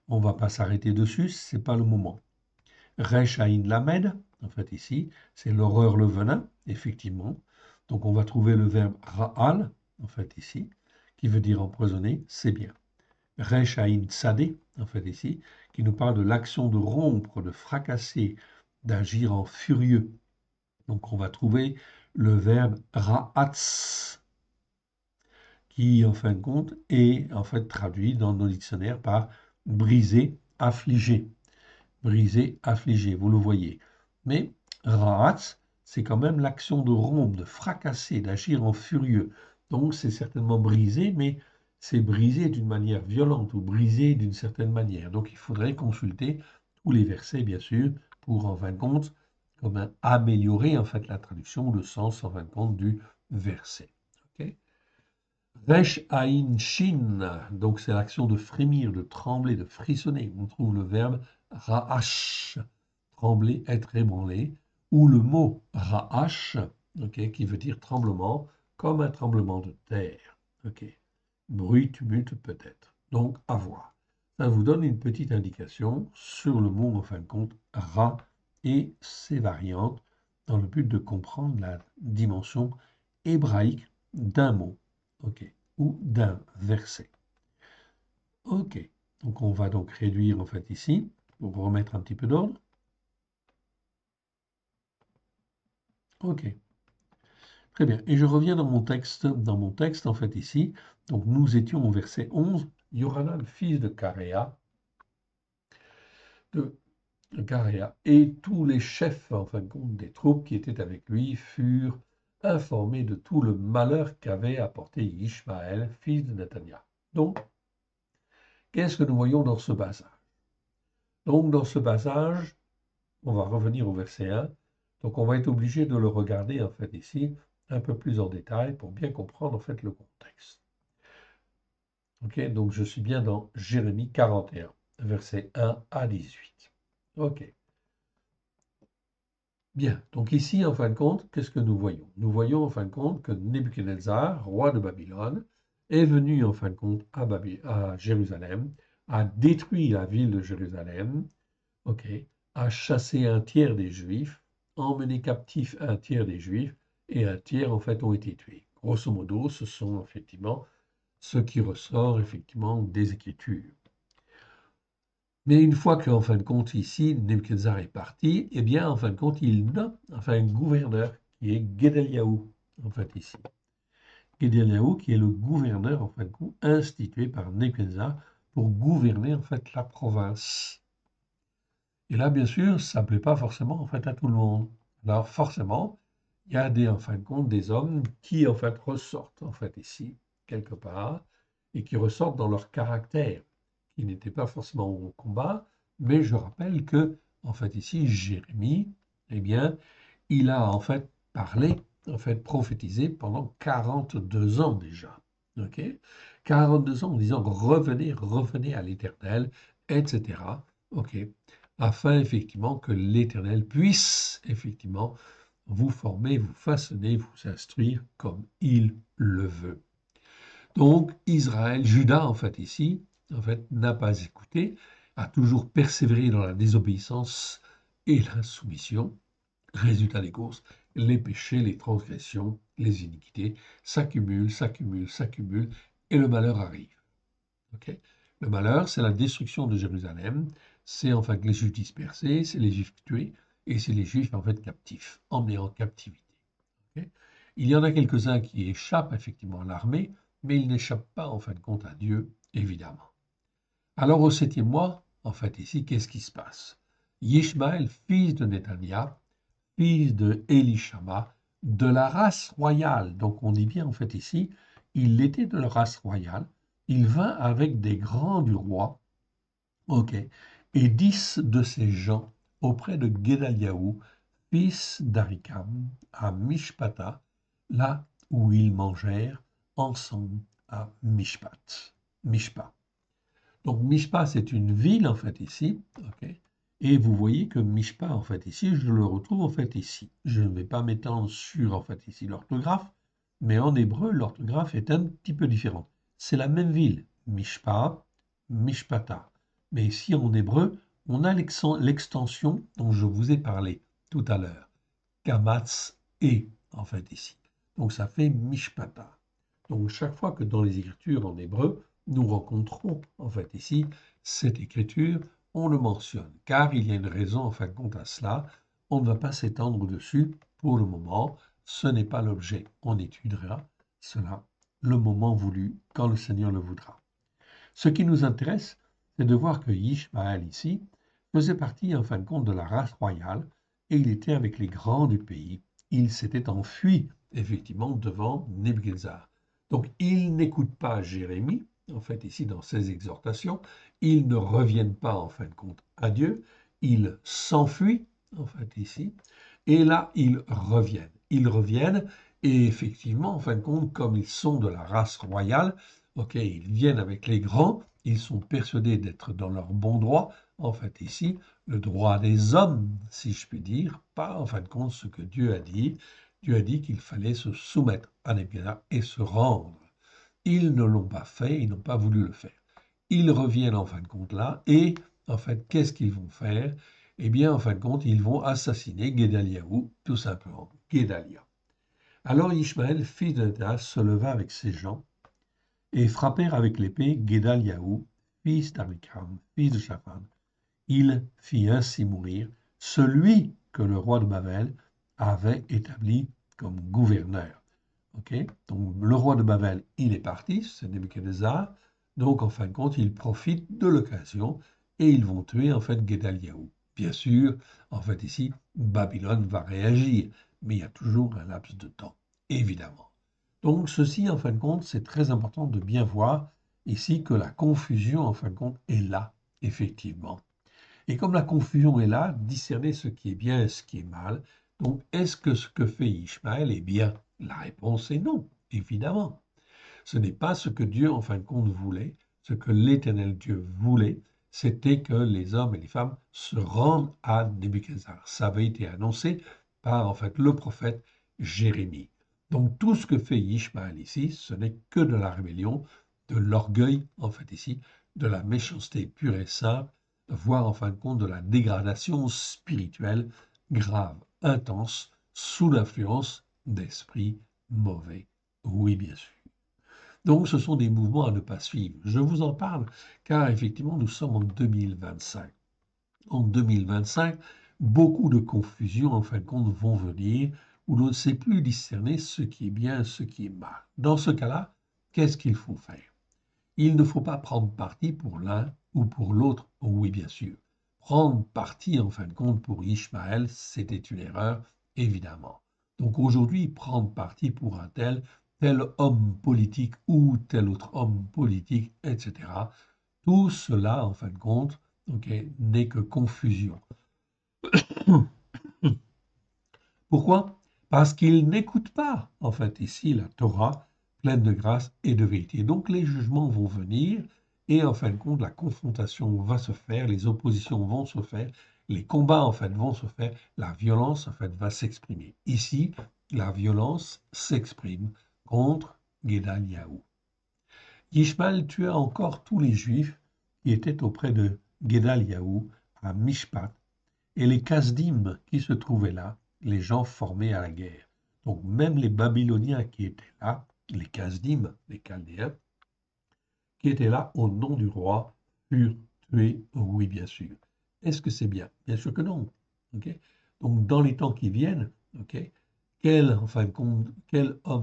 On ne va pas s'arrêter dessus, ce n'est pas le moment. Resh Aïn Lamed, en fait ici, c'est l'horreur, le venin, effectivement. Donc on va trouver le verbe Ra'al, en fait ici, qui veut dire empoisonner, c'est bien. Resh Aïn Tzadé, en fait ici, qui nous parle de l'action de rompre, de fracasser, d'agir en furieux. Donc on va trouver le verbe ra'atz, qui en fin de compte est en fait traduit dans nos dictionnaires par briser, affliger. Briser, affliger, vous le voyez. Mais ra'atz, c'est quand même l'action de rompre, de fracasser, d'agir en furieux. Donc c'est certainement briser, mais c'est briser d'une manière violente ou briser d'une certaine manière. Donc il faudrait consulter tous les versets, bien sûr, pour en fin de compte comme améliorer en fait la traduction ou le sens en fin de compte du verset. Ok. Resh Aïn Shin, donc c'est l'action de frémir, de trembler, de frissonner. On trouve le verbe ra'ash, trembler, être ébranlé, ou le mot ra'ash, ok, qui veut dire tremblement, comme un tremblement de terre. Ok. Bruit, tumulte peut-être. Donc à voir. Ça vous donne une petite indication sur le mot en fin de compte ra et ses variantes dans le but de comprendre la dimension hébraïque d'un mot. Ok, ou d'un verset. Ok, donc on va donc réduire en fait ici, pour remettre un petit peu d'ordre. Ok, très bien. Et je reviens dans mon texte en fait ici. Donc nous étions au verset 11. Yohanan, fils de Caréa, et tous les chefs en fin de compte des troupes qui étaient avec lui furent informés de tout le malheur qu'avait apporté Ishmaël, fils de Nathania. Donc, qu'est-ce que nous voyons dans ce passage? Donc, dans ce passage, on va revenir au verset 1. Donc, on va être obligé de le regarder, en fait, ici, un peu plus en détail pour bien comprendre, en fait, le contexte. OK, donc je suis bien dans Jérémie 41, versets 1 à 18. OK, bien. Donc ici, en fin de compte, qu'est-ce que nous voyons? Nous voyons, en fin de compte, que Nebuchadnezzar, roi de Babylone, est venu, en fin de compte, à Jérusalem, a détruit la ville de Jérusalem, OK, a chassé un tiers des Juifs, emmené captif un tiers des Juifs, et un tiers, en fait, ont été tués. Grosso modo, ce sont effectivement ce qui ressort, effectivement, des Écritures. Mais une fois qu'en fin de compte, ici, Nebuchadnezzar est parti, eh bien, en fin de compte, il nomme enfin, un gouverneur qui est Gedaliahu, en fait, ici. Gedaliahu, qui est le gouverneur, en fin de compte, institué par Nebuchadnezzar pour gouverner, en fait, la province. Et là, bien sûr, ça ne plaît pas forcément en fait à tout le monde. Alors forcément, il y a des, en fin de compte des hommes qui en fait ressortent en fait ici quelque part et qui ressortent dans leur caractère, qui n'étaient pas forcément au combat. Mais je rappelle que en fait ici Jérémie, eh bien, il a en fait parlé, en fait prophétisé pendant 42 ans déjà. Ok, 42 ans en disant revenez, revenez à l'Éternel, etc. Ok, afin effectivement que l'Éternel puisse effectivement vous former, vous façonner, vous instruire comme il le veut. Donc Israël, Juda en fait ici, en fait n'a pas écouté, a toujours persévéré dans la désobéissance et l'insoumission. Résultat des courses, les péchés, les transgressions, les iniquités s'accumulent, s'accumulent, s'accumulent et le malheur arrive. Okay. Le malheur, c'est la destruction de Jérusalem, c'est en fait les Juifs dispersés, c'est les Juifs tués, et c'est les Juifs en fait captifs, emmenés en captivité. Okay. Il y en a quelques-uns qui échappent effectivement à l'armée, mais ils n'échappent pas en fin de compte à Dieu, évidemment. Alors au 7e mois, en fait ici, qu'est-ce qui se passe? Ishmaël, fils de Netania, fils de Élishama, de la race royale. Donc on dit bien en fait ici, il était de la race royale, il vint avec des grands du roi, ok, et 10 de ses gens auprès de Gedaliahu, fils d'Arikam, à Mishpata, là où ils mangèrent ensemble à Mishpat. Mishpa. Donc Mishpa, c'est une ville en fait ici, ok. Et vous voyez que Mishpa en fait ici, je le retrouve en fait ici. Je ne vais pas m'étendre sur en fait ici l'orthographe, mais en hébreu l'orthographe est un petit peu différente. C'est la même ville, Mishpa, Mishpata. Mais ici en hébreu, on a l'extension dont je vous ai parlé tout à l'heure, Kamatz et en fait ici. Donc ça fait Mishpata. Donc chaque fois que dans les écritures en hébreu, nous rencontrons en fait ici cette écriture, on le mentionne, car il y a une raison en fin de compte à cela. on ne va pas s'étendre dessus pour le moment. Ce n'est pas l'objet. On étudiera cela le moment voulu, quand le Seigneur le voudra. Ce qui nous intéresse, c'est de voir que Ishmaël ici faisait partie en fin de compte de la race royale et il était avec les grands du pays. Il s'était enfui effectivement devant Nebuchadnezzar. Donc ils n'écoutent pas Jérémie, en fait ici dans ses exhortations, ils ne reviennent pas en fin de compte à Dieu, ils s'enfuient en fait ici, et là ils reviennent. Ils reviennent et effectivement en fin de compte comme ils sont de la race royale, ok, ils viennent avec les grands, ils sont persuadés d'être dans leur bon droit, en fait ici, le droit des hommes, si je puis dire, pas en fin de compte ce que Dieu a dit. Dieu a dit qu'il fallait se soumettre à Nebuchadnezzar et se rendre. Ils ne l'ont pas fait, ils n'ont pas voulu le faire. Ils reviennent en fin de compte là, et en fait, qu'est-ce qu'ils vont faire? Eh bien, en fin de compte, ils vont assassiner Guédaliaou, tout simplement, Guédalia. Alors Ishmaël, fils de Néthas, se leva avec ses gens et frappèrent avec l'épée Guédaliaou, fils d'Amikam, fils de Shaphan. Il fit ainsi mourir celui que le roi de Babel avait établi comme gouverneur. Okay, donc le roi de Babel, il est parti, c'est Nebuchadnezzar. Donc en fin de compte, ils profitent de l'occasion et ils vont tuer en fait Guédaliaou. Bien sûr, en fait ici, Babylone va réagir, mais il y a toujours un laps de temps, évidemment. Donc ceci, en fin de compte, c'est très important de bien voir ici que la confusion, en fin de compte, est là, effectivement. Et comme la confusion est là, discerner ce qui est bien et ce qui est mal. Donc, est-ce que ce que fait Ishmaël est bien? La réponse est non, évidemment. Ce n'est pas ce que Dieu, en fin de compte, voulait. Ce que l'Éternel Dieu voulait, c'était que les hommes et les femmes se rendent à Nebuchadnezzar. Ça avait été annoncé par, en fait, le prophète Jérémie. Donc, tout ce que fait Ishmaël ici, ce n'est que de la rébellion, de l'orgueil, en fait, ici, de la méchanceté pure et simple, voire, en fin de compte, de la dégradation spirituelle grave, intense, sous l'influence d'esprits mauvais. Oui, bien sûr. Donc, ce sont des mouvements à ne pas suivre. Je vous en parle car effectivement, nous sommes en 2025. En 2025, beaucoup de confusions, en fin de compte, vont venir où l'on ne sait plus discerner ce qui est bien et ce qui est mal. Dans ce cas-là, qu'est-ce qu'il faut faire? Il ne faut pas prendre parti pour l'un ou pour l'autre, oui, bien sûr. Prendre parti, en fin de compte, pour Ishmaël, c'était une erreur, évidemment. Donc aujourd'hui, prendre parti pour un tel homme politique ou tel autre homme politique, etc. Tout cela, en fin de compte, okay, n'est que confusion. Pourquoi? Parce qu'il n'écoute pas, en fait, ici, la Torah, pleine de grâce et de vérité. Donc les jugements vont venir et, en fin de compte, la confrontation va se faire, les oppositions vont se faire, les combats, en fait, vont se faire, la violence, en fait, va s'exprimer. Ici, la violence s'exprime contre Guédaliaou. Ishmael tua encore tous les Juifs qui étaient auprès de Guédaliaou à Mishpat et les Kasdim qui se trouvaient là, les gens formés à la guerre. Donc même les Babyloniens qui étaient là, les Kasdim, les Chaldéens, qui étaient là au nom du roi, furent tués, oui bien sûr. Est-ce que c'est bien? Bien sûr que non. Okay, donc dans les temps qui viennent, okay, en fin de compte,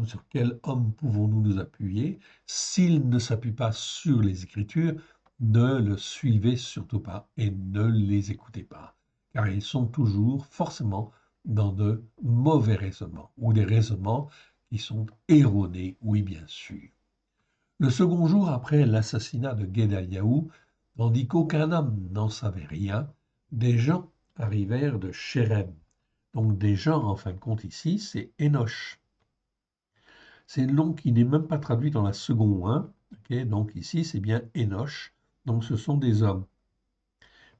sur quel homme pouvons-nous nous appuyer? S'il ne s'appuie pas sur les Écritures, ne le suivez surtout pas et ne les écoutez pas, car ils sont toujours forcément dans de mauvais raisonnements ou des raisonnements qui sont erronés, oui bien sûr. Le second jour après l'assassinat de Guédaliaou, tandis qu'aucun homme n'en savait rien, des gens arrivèrent de Chérem. Donc des gens, en fin de compte ici, c'est Enoch. C'est un nom qui n'est même pas traduit dans la seconde 1. Okay, donc ici, c'est bien Enoch. Donc ce sont des hommes.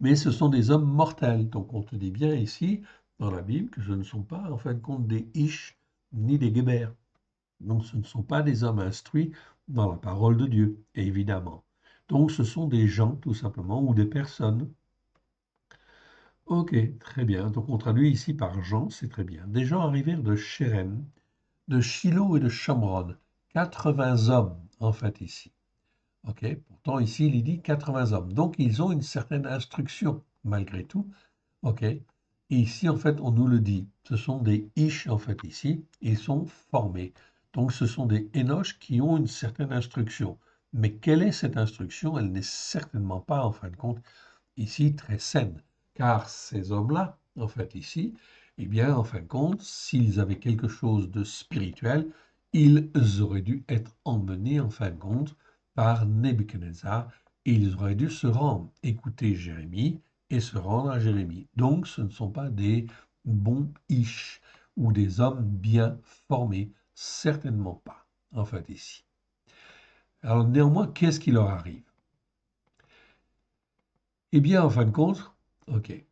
Mais ce sont des hommes mortels. Donc on te dit bien ici, dans la Bible, que ce ne sont pas, en fin de compte, des Ish ni des Guébers. Donc ce ne sont pas des hommes instruits dans la parole de Dieu, évidemment. Donc ce sont des gens, tout simplement, ou des personnes. Ok, très bien. Donc on traduit ici par gens, c'est très bien. Des gens arrivèrent de Chérem, de Shiloh et de Shomron. 80 hommes, en fait, ici. Ok, pourtant ici il dit 80 hommes. Donc ils ont une certaine instruction, malgré tout. Ok, Et ici, en fait, on nous le dit. Ce sont des ish, en fait, ici. Ils sont formés. Donc, ce sont des énoches qui ont une certaine instruction. Mais quelle est cette instruction? Elle n'est certainement pas, en fin de compte, ici, très saine. Car ces hommes-là, en fait, ici, eh bien, en fin de compte, s'ils avaient quelque chose de spirituel, ils auraient dû être emmenés, en fin de compte, par Nebuchadnezzar, et ils auraient dû se rendre, écouter Jérémie et se rendre à Jérémie. Donc, ce ne sont pas des bons ish ou des hommes bien formés, certainement pas, en fait, ici. Alors, néanmoins, qu'est-ce qui leur arrive? Eh bien, en fin de compte, ok,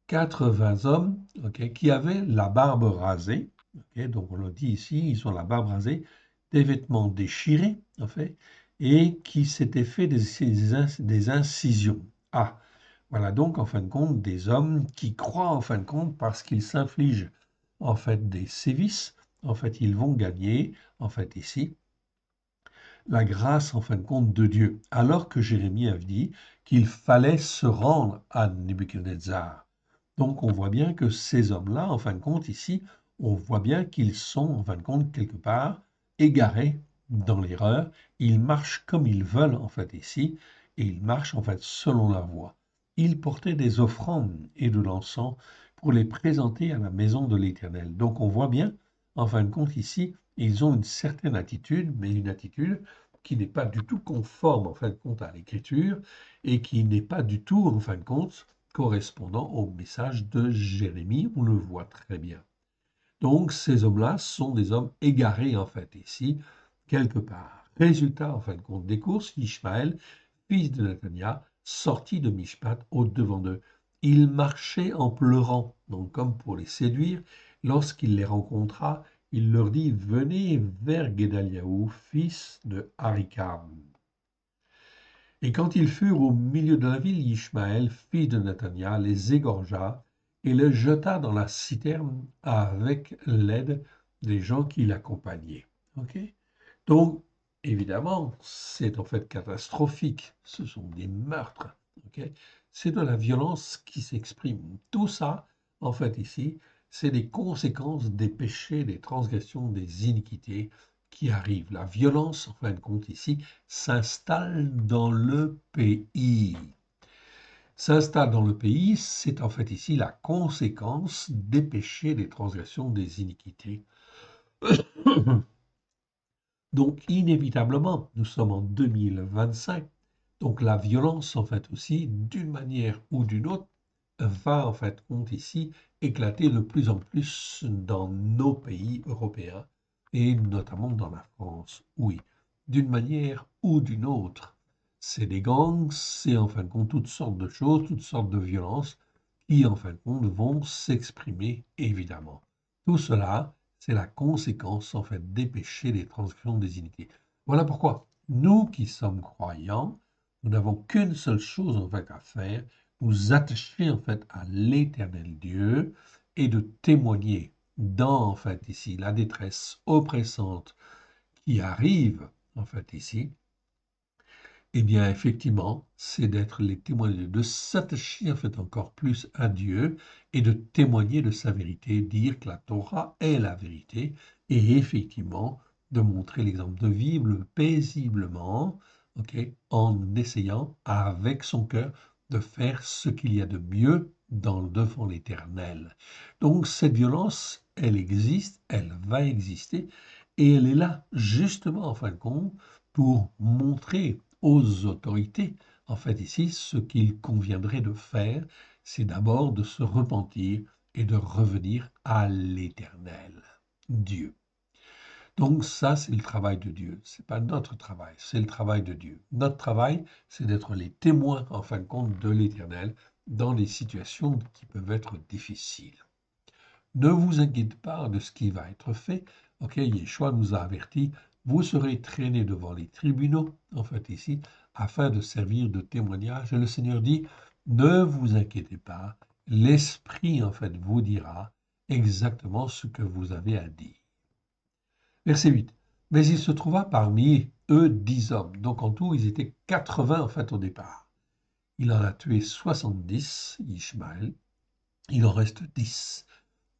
80 hommes, ok, qui avaient la barbe rasée. Ok, donc on le dit ici, ils ont la barbe rasée, des vêtements déchirés, en fait, et qui s'étaient fait des incisions. Ah, voilà donc en fin de compte des hommes qui croient en fin de compte parce qu'ils s'infligent en fait des sévices, en fait ils vont gagner, en fait ici, la grâce en fin de compte de Dieu, alors que Jérémie avait dit qu'il fallait se rendre à Nebuchadnezzar. Donc on voit bien que ces hommes-là, en fin de compte, ici, on voit bien qu'ils sont, en fin de compte, quelque part, égarés dans l'erreur. Ils marchent comme ils veulent, en fait, ici, et ils marchent, en fait, selon leur voie. Ils portaient des offrandes et de l'encens pour les présenter à la maison de l'Éternel. Donc on voit bien, en fin de compte, ici, ils ont une certaine attitude, mais une attitude qui n'est pas du tout conforme, en fin de compte, à l'Écriture, et qui n'est pas du tout, en fin de compte, correspondant au message de Jérémie, on le voit très bien. Donc ces hommes-là sont des hommes égarés en fait ici, quelque part. Résultat en fin de compte des courses, Ishmaël, fils de Nathania, sortit de Mishpat au devant d'eux. Il marchait en pleurant, donc comme pour les séduire. Lorsqu'il les rencontra, il leur dit: Venez vers Guédaliaou, fils de Harikam. Et quand ils furent au milieu de la ville, Ishmaël, fils de Nathania, les égorgea et les jeta dans la citerne avec l'aide des gens qui l'accompagnaient. Ok. Donc, évidemment, c'est en fait catastrophique. Ce sont des meurtres. Ok. C'est de la violence qui s'exprime. Tout ça, en fait, ici, c'est des conséquences des péchés, des transgressions, des iniquités qui arrivent. La violence, en fin de compte, ici, s'installe dans le pays. S'installe dans le pays, c'est en fait ici la conséquence des péchés, des transgressions, des iniquités. Donc, inévitablement, nous sommes en 2025, donc la violence, en fait, aussi, d'une manière ou d'une autre, va, en fait, compte ici, éclater de plus en plus dans nos pays européens, et notamment dans la France. Oui, d'une manière ou d'une autre. C'est des gangs, c'est, en fin de compte, toutes sortes de choses, toutes sortes de violences, qui, en fin de compte, vont s'exprimer, évidemment. Tout cela, c'est la conséquence en fait des péchés, des transgressions, des iniquités. Voilà pourquoi nous qui sommes croyants, nous n'avons qu'une seule chose en fait à faire, nous attacher en fait à l'Éternel Dieu et de témoigner dans en fait ici la détresse oppressante qui arrive en fait ici. Eh bien, effectivement, c'est d'être les témoins de Dieu, de s'attacher en fait encore plus à Dieu et de témoigner de sa vérité, dire que la Torah est la vérité et effectivement de montrer l'exemple, de vivre paisiblement, ok, en essayant avec son cœur de faire ce qu'il y a de mieux devant l'Éternel. Donc cette violence, elle existe, elle va exister et elle est là justement en fin de compte pour montrer aux autorités, en fait ici, ce qu'il conviendrait de faire, c'est d'abord de se repentir et de revenir à l'Éternel, Dieu. Donc ça, c'est le travail de Dieu. C'est pas notre travail, c'est le travail de Dieu. Notre travail, c'est d'être les témoins, en fin de compte, de l'Éternel dans les situations qui peuvent être difficiles. Ne vous inquiétez pas de ce qui va être fait. Ok, Yeshua nous a avertis, vous serez traînés devant les tribunaux, en fait ici, afin de servir de témoignage. Et le Seigneur dit, ne vous inquiétez pas, l'Esprit, en fait, vous dira exactement ce que vous avez à dire. Verset 8. Mais il se trouva parmi eux 10 hommes. Donc en tout, ils étaient 80 en fait au départ. Il en a tué 70, Ishmaël, Il en reste 10.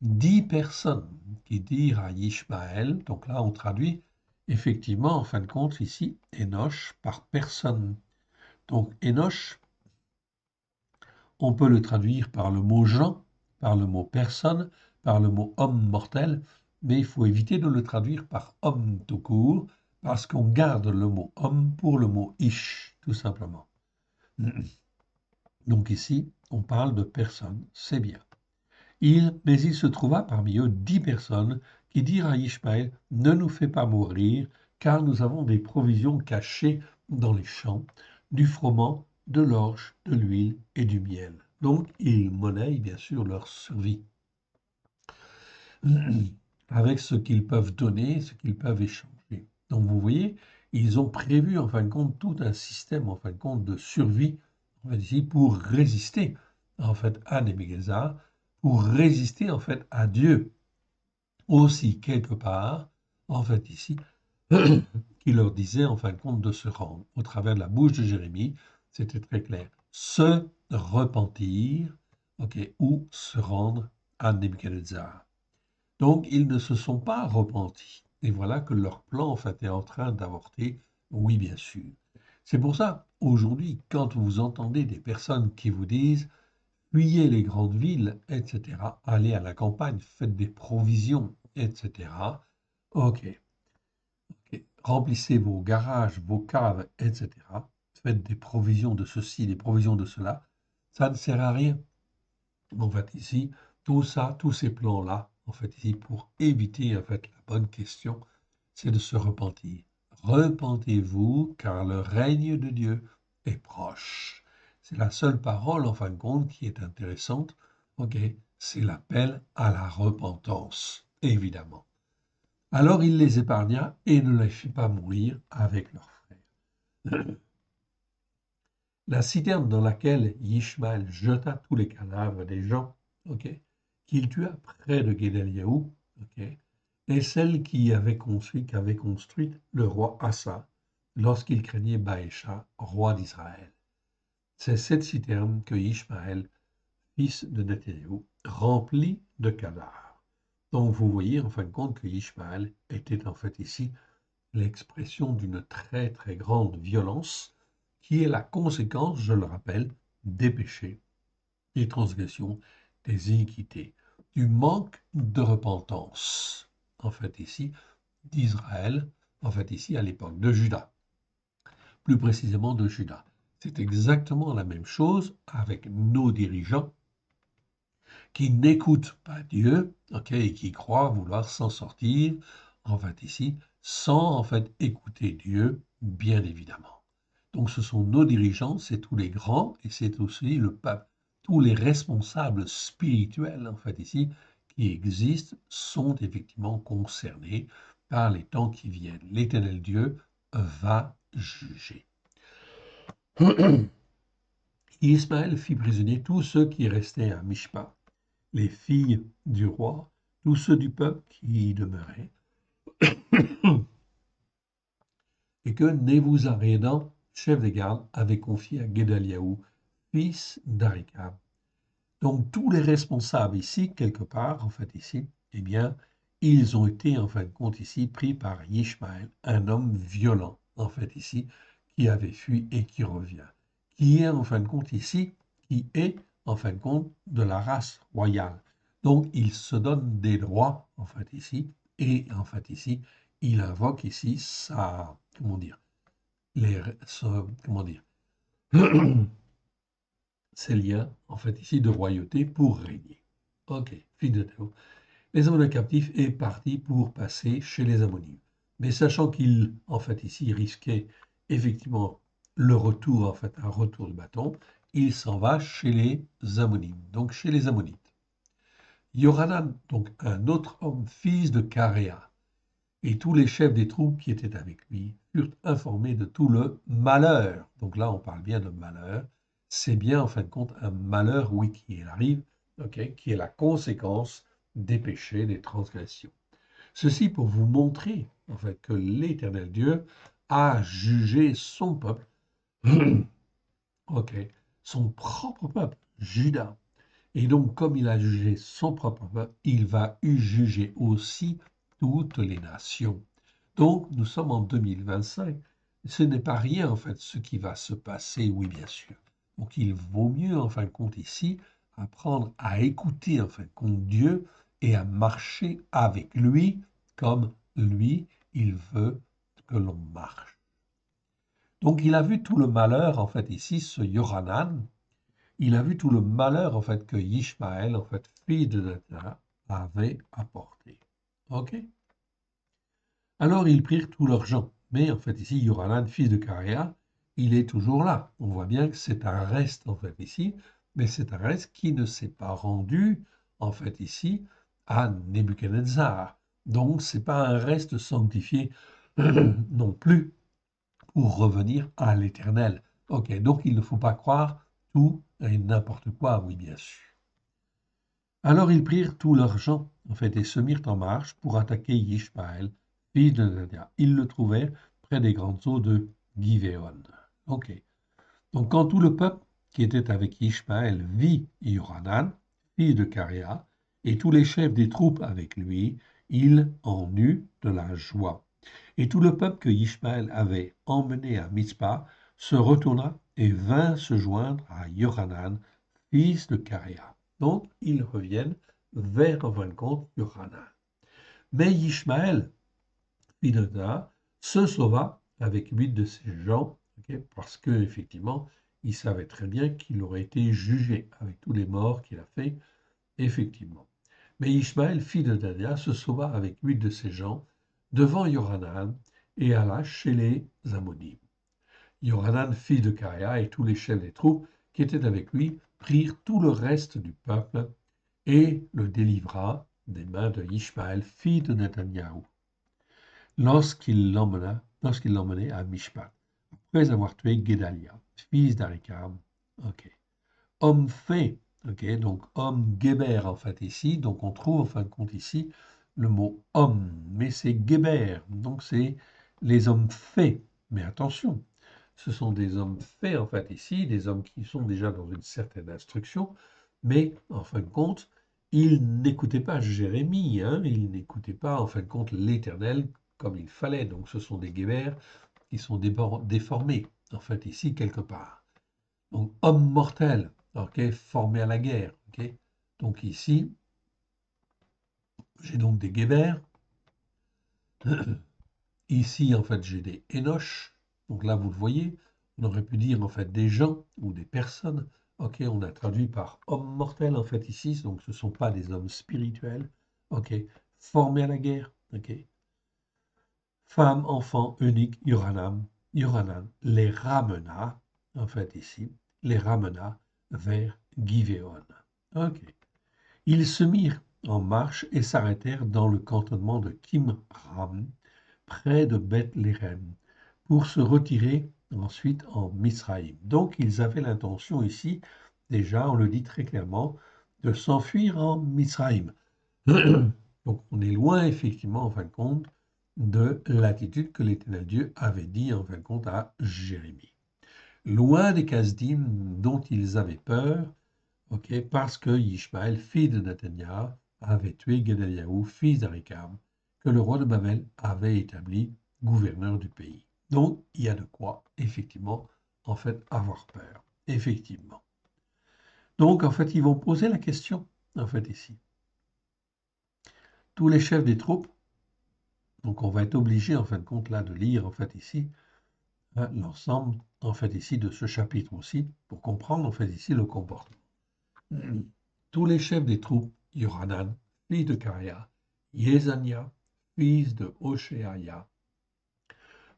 10 personnes qui dirent à Ishmaël, donc là on traduit effectivement, en fin de compte, ici, Enoch par personne. Donc Enoch, on peut le traduire par le mot gens, par le mot personne, par le mot homme mortel, mais il faut éviter de le traduire par homme tout court, parce qu'on garde le mot homme pour le mot ish, tout simplement. Donc ici, on parle de personne, c'est bien. Mais il se trouva parmi eux 10 personnes qui dirent à Ishmaël, ne nous fais pas mourir, car nous avons des provisions cachées dans les champs, du froment, de l'orge, de l'huile et du miel. Donc, ils monnaient bien sûr leur survie avec ce qu'ils peuvent donner, ce qu'ils peuvent échanger. Donc, vous voyez, ils ont prévu en fin de compte tout un système en fin de compte de survie, on va dire, ici, pour résister en fait à Nebuchadnezzar, pour résister en fait à Dieu aussi quelque part, en fait ici, qui leur disait en fin de compte de se rendre. Au travers de la bouche de Jérémie, c'était très clair. Se repentir, ok, ou se rendre à Nebuchadnezzar. Donc, ils ne se sont pas repentis. Et voilà que leur plan, en fait, est en train d'avorter. Oui, bien sûr. C'est pour ça, aujourd'hui, quand vous entendez des personnes qui vous disent fuyez les grandes villes, etc., allez à la campagne, faites des provisions, etc., ok, ok, remplissez vos garages, vos caves, etc., faites des provisions de ceci, des provisions de cela, ça ne sert à rien. En fait, ici, tout ça, tous ces plans-là, en fait, ici, pour éviter, en fait, la bonne question, c'est de se repentir. Repentez-vous, car le règne de Dieu est proche. C'est la seule parole, en fin de compte, qui est intéressante. Ok, c'est l'appel à la repentance, évidemment. Alors il les épargna et ne les fit pas mourir avec leurs frères. La citerne dans laquelle Ishmael jeta tous les cadavres des gens, ok, qu'il tua près de Guédaliaou, ok, est celle qu'avait construite le roi Assa lorsqu'il craignait Baécha, roi d'Israël. C'est cette citerne que Ishmael, fils de Nethénéou, remplit de cadavres. Donc vous voyez en fin de compte que Ishmael était en fait ici l'expression d'une très très grande violence qui est la conséquence, je le rappelle, des péchés, des transgressions, des iniquités, du manque de repentance, en fait ici, d'Israël, en fait ici à l'époque de Juda, plus précisément de Juda. C'est exactement la même chose avec nos dirigeants qui n'écoutent pas Dieu, ok, et qui croient vouloir s'en sortir, en fait ici, sans en fait écouter Dieu, bien évidemment. Donc ce sont nos dirigeants, c'est tous les grands, et c'est aussi le pape, tous les responsables spirituels, en fait ici, qui existent, sont effectivement concernés par les temps qui viennent. L'Éternel Dieu va juger. Ismaël fit prisonnier tous ceux qui restaient à Mishpa, les filles du roi, tous ceux du peuple qui y demeuraient, et que Nebuzaradan, chef des gardes, avait confié à Guédaliaou, fils d'Arikab. Donc tous les responsables ici, quelque part, en fait ici, eh bien, ils ont été en fin de compte ici pris par Ishmaël, un homme violent, en fait ici, qui avait fui et qui revient, qui est en fin de compte ici, qui est en fin de compte de la race royale. Donc il se donne des droits, en fait ici, et en fait ici, il invoque ici sa, comment dire, comment dire, ses liens, en fait ici, de royauté pour régner. Ok, fille de Théo. Les Ammonites captifs est parti pour passer chez les Ammonites. Mais sachant qu'il, en fait, ici, risquait effectivement le retour, en fait, un retour de bâton, il s'en va chez les Ammonites, donc chez les Ammonites. Yoranan, donc un autre homme, fils de Caréa, et tous les chefs des troupes qui étaient avec lui furent informés de tout le malheur. Donc là, on parle bien de malheur. C'est bien, en fin de compte, un malheur, oui, qui arrive, ok, qui est la conséquence des péchés, des transgressions. Ceci pour vous montrer, en fait, que l'Éternel Dieu a jugé son peuple, ok, son propre peuple, Juda, Et donc, comme il a jugé son propre peuple, il va juger aussi toutes les nations. Donc, nous sommes en 2025. Ce n'est pas rien, en fait, ce qui va se passer, oui, bien sûr. Donc, il vaut mieux, en fin de compte, ici, apprendre à écouter, en fin de compte, Dieu et à marcher avec lui comme lui, il veut que l'on marche. Donc, il a vu tout le malheur, en fait, ici, ce Yohanan, il a vu tout le malheur, en fait, que Ishmaël, en fait, fils de Nathan, avait apporté. OK? Alors, ils prirent tout leur gens. Mais, en fait, ici, Yohanan, fils de Karéa, il est toujours là. On voit bien que c'est un reste, en fait, ici, mais c'est un reste qui ne s'est pas rendu, en fait, ici, à Nebuchadnezzar. Donc, ce n'est pas un reste sanctifié non plus pour revenir à l'Éternel. Ok, donc il ne faut pas croire tout et n'importe quoi, oui, bien sûr. Alors ils prirent tout leur gens, en fait, et se mirent en marche pour attaquer Ishmaël, fils de Nadia. Ils le trouvèrent près des grandes eaux de Givéon. Ok. Donc quand tout le peuple qui était avec Ishmaël vit Yohanan, fils de Caréa, et tous les chefs des troupes avec lui, il en eut de la joie. Et tout le peuple que Ishmaël avait emmené à Mitzpah se retourna et vint se joindre à Yohanan, fils de Caréa. Donc, ils reviennent vers, en fin de compte, Yohanan. Mais Ishmaël, fils de Noah, se sauva avec 8 de ses gens, okay, parce qu'effectivement, il savait très bien qu'il aurait été jugé avec tous les morts qu'il a fait, effectivement. Mais Ishmaël, fils de Nadia, se sauva avec 8 de ses gens devant Yohanan et alla chez les Ammonites. Yohanan, fils de Caréa, et tous les chefs des troupes qui étaient avec lui prirent tout le reste du peuple et le délivra des mains de Ishmaël, fils de Netanyahou, lorsqu'il l'emmenait à Mishpat, après avoir tué Guédalia, fils d'Arikam. Ok. Homme fait, ok, donc homme Geber en fait ici, donc on trouve en fin de compte ici le mot homme, mais c'est Geber, donc c'est les hommes faits. Mais attention, ce sont des hommes faits en fait ici, des hommes qui sont déjà dans une certaine instruction, mais en fin de compte, ils n'écoutaient pas Jérémie, hein, ils n'écoutaient pas en fin de compte l'Éternel comme il fallait. Donc ce sont des Geber qui sont déformés en fait ici quelque part. Donc homme mortel, ok, formé à la guerre, ok. Donc ici, j'ai donc des Guébert. Ici, en fait, j'ai des Enoch. Donc là, vous le voyez, on aurait pu dire en fait des gens ou des personnes. Ok, on a traduit par homme mortel en fait ici, donc ce ne sont pas des hommes spirituels. Ok, formés à la guerre. Ok, femme, enfant, unique, Yohanan les ramena en fait ici, les ramena vers Givéon. Ok. Ils se mirent en marche et s'arrêtèrent dans le cantonnement de Kimram, près de Bethléem, pour se retirer ensuite en Misraïm. Donc ils avaient l'intention ici, déjà, on le dit très clairement, de s'enfuir en Misraïm. Donc on est loin, effectivement, en fin de compte, de l'attitude que l'Éternel Dieu avait dit, en fin de compte, à Jérémie. Loin des Kasdim dont ils avaient peur, ok, parce que Ishmaël, fils de Nathania, avait tué Gedaliahu, fils d'Arikam, que le roi de Babel avait établi gouverneur du pays. Donc, il y a de quoi, effectivement, en fait, avoir peur. Effectivement. Donc, en fait, ils vont poser la question, en fait, ici. Tous les chefs des troupes, donc on va être obligé, en fin de compte, là, de lire, en fait, ici, hein, l'ensemble, en fait, ici, de ce chapitre aussi, pour comprendre, en fait, ici, le comportement. Tous les chefs des troupes, Yohanan, fils de Caria, Yezania, fils de Oshéaïa.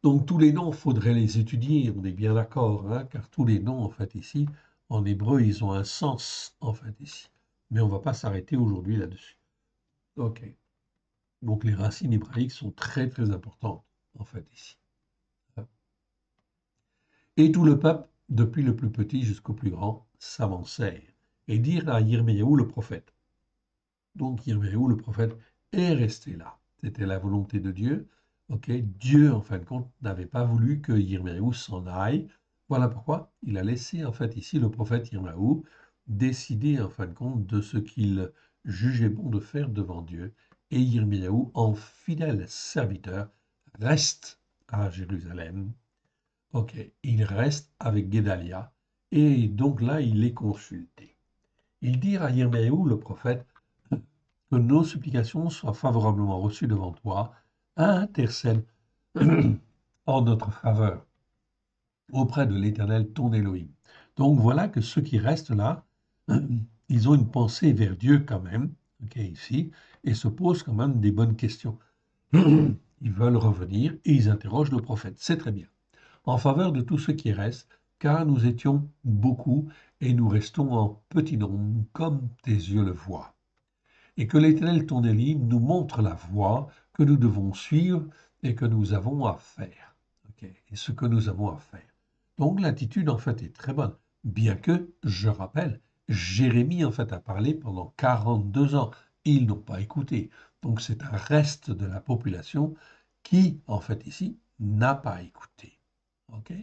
Donc tous les noms, il faudrait les étudier, on est bien d'accord, hein, car tous les noms, en fait, ici, en hébreu, ils ont un sens, en fait, ici. Mais on ne va pas s'arrêter aujourd'hui là-dessus. Ok. Donc les racines hébraïques sont très, très importantes, en fait, ici. Et tout le peuple, depuis le plus petit jusqu'au plus grand, s'avancèrent et dirent à Yirmiyahu le prophète. Donc Yirmiyahu le prophète est resté là. C'était la volonté de Dieu. Ok, Dieu, en fin de compte, n'avait pas voulu que Yirmiyahu s'en aille. Voilà pourquoi il a laissé, en fait, ici le prophète Yirmiyahu décider en fin de compte de ce qu'il jugeait bon de faire devant Dieu. Et Yirmiyahu, en fidèle serviteur, reste à Jérusalem. Ok, il reste avec Guédalia et donc là il est consulté. Il dit à Yirmiyahu le prophète que nos supplications soient favorablement reçues devant toi, intercède en notre faveur auprès de l'Éternel ton Élohim. Donc voilà que ceux qui restent là, ils ont une pensée vers Dieu quand même, ok, ici, et se posent quand même des bonnes questions. Ils veulent revenir et ils interrogent le prophète. C'est très bien. En faveur de tous ceux qui restent, car nous étions beaucoup et nous restons en petit nombre, comme tes yeux le voient. Et que l'Éternel ton Élohim nous montre la voie que nous devons suivre et que nous avons à faire. Okay. Et ce que nous avons à faire. Donc l'attitude en fait est très bonne, bien que, je rappelle, Jérémie en fait a parlé pendant 42 ans. Ils n'ont pas écouté. Donc c'est un reste de la population qui, en fait ici, n'a pas écouté. Ok.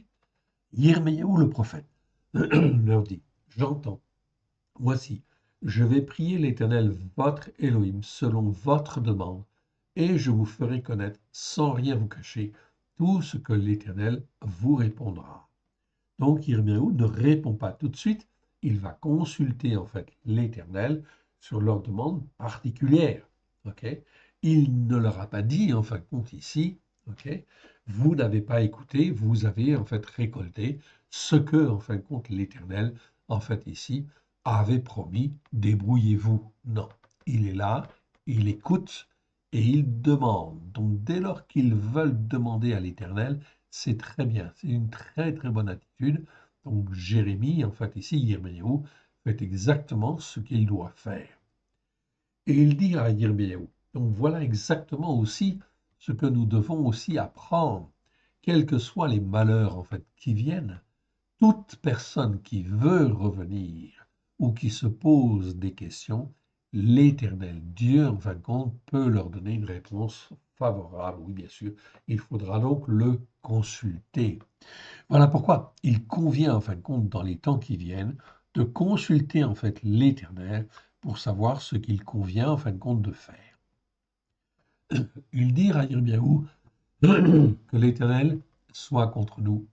Yirmiyahu le prophète leur dit, j'entends, voici, je vais prier l'Éternel votre Élohim selon votre demande, et je vous ferai connaître sans rien vous cacher tout ce que l'Éternel vous répondra. Donc Yirmiyahu ne répond pas tout de suite, il va consulter en fait l'Éternel sur leur demande particulière. Okay. Il ne leur a pas dit en fin de compte ici, okay, vous n'avez pas écouté, vous avez en fait récolté ce que en fin de compte l'Éternel en fait ici avait promis, débrouillez-vous. Non, il est là, il écoute et il demande. Donc dès lors qu'ils veulent demander à l'Éternel, c'est très bien, c'est une très très bonne attitude. Donc Jérémie, en fait ici, Yirmiyahu, fait exactement ce qu'il doit faire. Et il dit à Yirmiyahu, donc voilà exactement aussi ce que nous devons aussi apprendre, quels que soient les malheurs en fait qui viennent, toute personne qui veut revenir ou qui se pose des questions, l'Éternel Dieu, en fin de compte, peut leur donner une réponse favorable. Oui, bien sûr, il faudra donc le consulter. Voilà pourquoi il convient, en fin de compte, dans les temps qui viennent, de consulter en fait l'Éternel pour savoir ce qu'il convient, en fin de compte, de faire. Il dit à Yirmiyahu que l'Éternel soit contre nous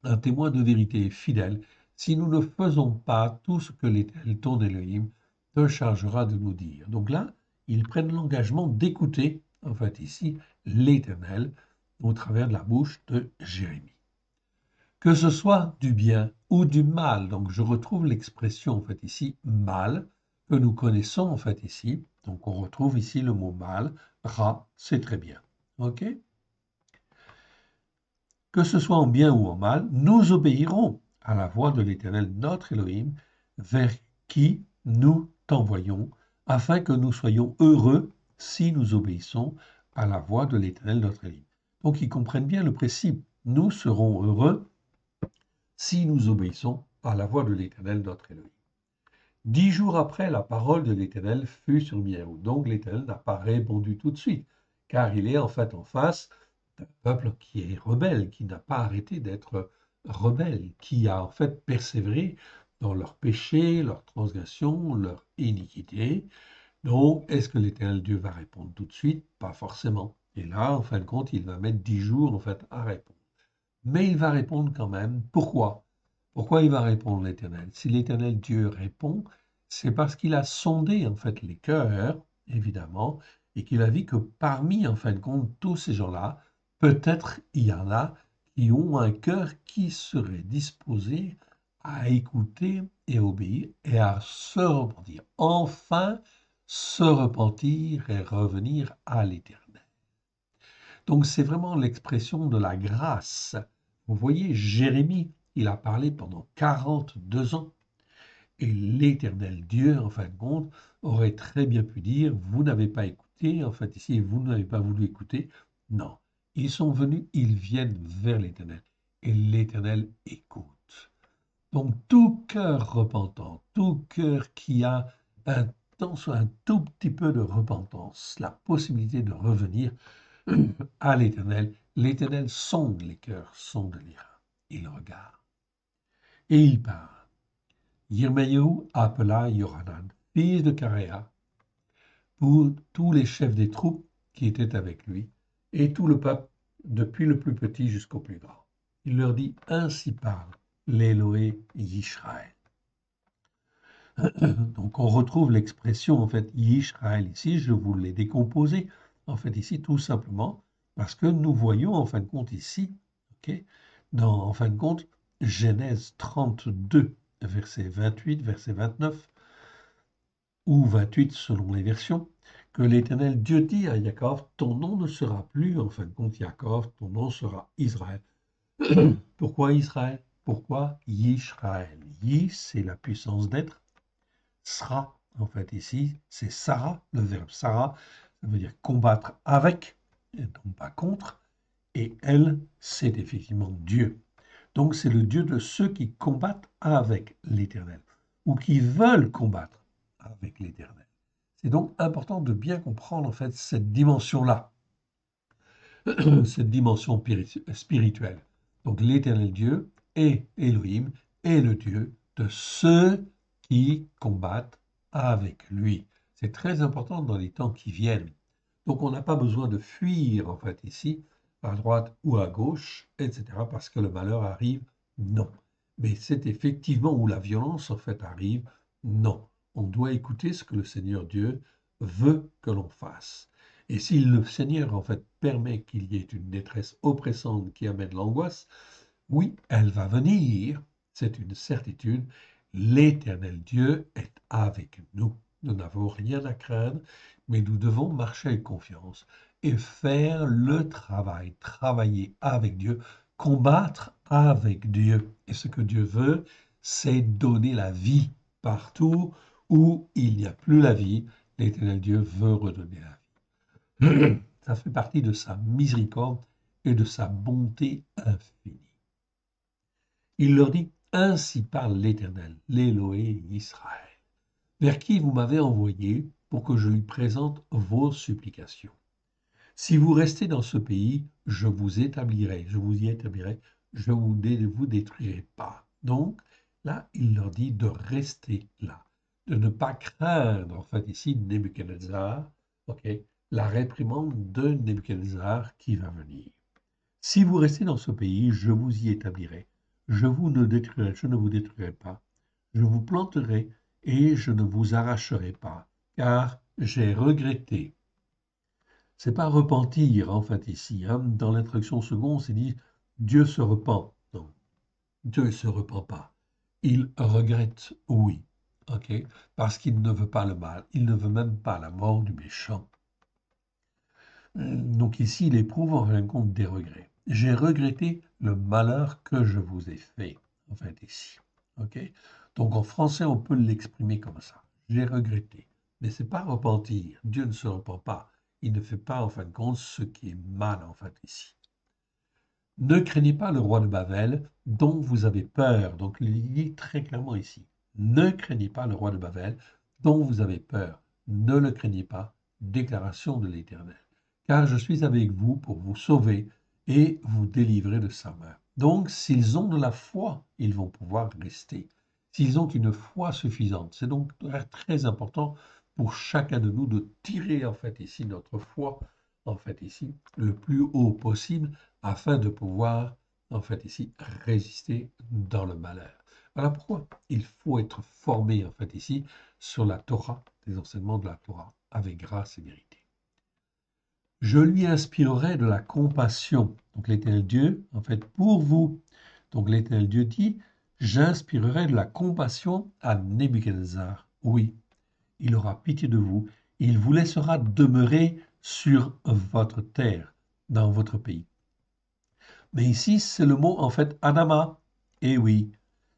un témoin de vérité fidèle, si nous ne faisons pas tout ce que l'Éternel, ton Elohim, te chargera de nous dire. Donc là, ils prennent l'engagement d'écouter, en fait ici, l'Éternel au travers de la bouche de Jérémie. Que ce soit du bien ou du mal, donc je retrouve l'expression en fait ici mal, que nous connaissons en fait ici, donc on retrouve ici le mot mal, ra, c'est très bien. Ok. Que ce soit en bien ou en mal, nous obéirons à la voix de l'Éternel notre Elohim, vers qui nous t'envoyons, afin que nous soyons heureux si nous obéissons à la voix de l'Éternel notre Elohim. Donc ils comprennent bien le principe. Nous serons heureux si nous obéissons à la voix de l'Éternel notre Elohim. 10 jours après, la parole de l'Éternel fut sur Yirmiyahu. Donc l'Éternel n'a pas répondu tout de suite, car il est en fait en face d'un peuple qui est rebelle, qui n'a pas arrêté d'être rebelle, qui a en fait persévéré dans leur péché, leur transgression, leur iniquité. Donc, est-ce que l'Éternel Dieu va répondre tout de suite? Pas forcément. Et là, en fin de compte, il va mettre 10 jours en fait à répondre. Mais il va répondre quand même. Pourquoi? Pourquoi il va répondre l'Éternel? Si l'Éternel Dieu répond, c'est parce qu'il a sondé en fait les cœurs, évidemment, et qu'il a vu que parmi, en fin de compte, tous ces gens-là, peut-être il y en a qui ont un cœur qui serait disposé à écouter et obéir et à se repentir. Enfin, se repentir et revenir à l'Éternel. Donc c'est vraiment l'expression de la grâce. Vous voyez, Jérémie, il a parlé pendant 42 ans. Et l'Éternel Dieu, en fin de compte, aurait très bien pu dire, vous n'avez pas écouté, en fait ici, vous n'avez pas voulu écouter. Non, ils sont venus, ils viennent vers l'Éternel. Et l'Éternel écoute. Donc tout cœur repentant, tout cœur qui a un tout petit peu de repentance, la possibilité de revenir à l'Éternel, l'Éternel sonde les cœurs, sonde les reins. Il regarde et il parle. Yirmeyahu appela Yohanan, fils de Karéa, pour tous les chefs des troupes qui étaient avec lui, et tout le peuple, depuis le plus petit jusqu'au plus grand. Il leur dit, ainsi parle l'Éloé Yishraël. Donc on retrouve l'expression en fait Yishraël ici, je vous l'ai décomposé en fait ici tout simplement parce que nous voyons en fin de compte ici, dans en fin de compte Genèse 32, verset 28, verset 29 ou 28 selon les versions, que l'Éternel Dieu dit à Jacob, ton nom ne sera plus en fin de compte Jacob, ton nom sera Israël. Pourquoi Israël? Pourquoi Yishraël? Yish, c'est la puissance d'être. Sera, en fait, ici, c'est Sarah, le verbe Sarah, ça veut dire combattre avec, et non pas contre, et elle, c'est effectivement Dieu. Donc c'est le Dieu de ceux qui combattent avec l'Éternel, ou qui veulent combattre avec l'Éternel. C'est donc important de bien comprendre en fait cette dimension-là, cette dimension spirituelle. Donc l'Éternel Dieu est Elohim, est le Dieu de ceux qui combattent avec lui. C'est très important dans les temps qui viennent. Donc on n'a pas besoin de fuir en fait ici, à droite ou à gauche, etc., parce que le malheur arrive, non. Mais c'est effectivement où la violence en fait arrive, non. On doit écouter ce que le Seigneur Dieu veut que l'on fasse. Et si le Seigneur en fait permet qu'il y ait une détresse oppressante qui amène l'angoisse, oui, elle va venir, c'est une certitude. L'Éternel Dieu est avec nous. Nous n'avons rien à craindre, mais nous devons marcher avec confiance et faire le travail, travailler avec Dieu, combattre avec Dieu. Et ce que Dieu veut, c'est donner la vie partout où il n'y a plus la vie. L'Éternel Dieu veut redonner la vie. Ça fait partie de sa miséricorde et de sa bonté infinie. Il leur dit, ainsi parle l'Éternel, l'Éloé Israël, vers qui vous m'avez envoyé pour que je lui présente vos supplications. Si vous restez dans ce pays, je vous établirai, je vous y établirai, je vous détruirai pas. Donc, là, il leur dit de rester là, de ne pas craindre, en fait, ici, Nebuchadnezzar, la réprimande de Nebuchadnezzar qui va venir. Si vous restez dans ce pays, je vous y établirai. Je ne vous détruirai pas. Je vous planterai et je ne vous arracherai pas, car j'ai regretté. C'est pas repentir, en fait, ici. Dans l'introduction seconde, c'est dit Dieu se repent. Non, Dieu ne se repent pas. Il regrette, oui, parce qu'il ne veut pas le mal. Il ne veut même pas la mort du méchant. Donc ici, il éprouve en fin de compte des regrets. J'ai regretté le malheur que je vous ai fait, en fait, ici. Donc en français, on peut l'exprimer comme ça. J'ai regretté. Mais ce n'est pas repentir. Dieu ne se repent pas. Il ne fait pas, en fin de compte, ce qui est mal, en fait, ici. Ne craignez pas le roi de Babel, dont vous avez peur. Donc il dit très clairement ici. Ne craignez pas le roi de Babel, dont vous avez peur. Ne le craignez pas. Déclaration de l'Éternel. Car je suis avec vous pour vous sauver et vous délivrer de sa main. Donc, s'ils ont de la foi, ils vont pouvoir rester. S'ils ont une foi suffisante. C'est donc très important pour chacun de nous de tirer, en fait, ici, notre foi, en fait, ici, le plus haut possible, afin de pouvoir, en fait, ici, résister dans le malheur. Voilà pourquoi il faut être formé, en fait, ici, sur la Torah, les enseignements de la Torah, avec grâce et vérité. Je lui inspirerai de la compassion. Donc l'Éternel Dieu, en fait, pour vous. Donc l'Éternel Dieu dit, j'inspirerai de la compassion à Nebuchadnezzar. Oui, il aura pitié de vous. Il vous laissera demeurer sur votre terre, dans votre pays. Mais ici, c'est le mot, en fait, Adama. Eh oui.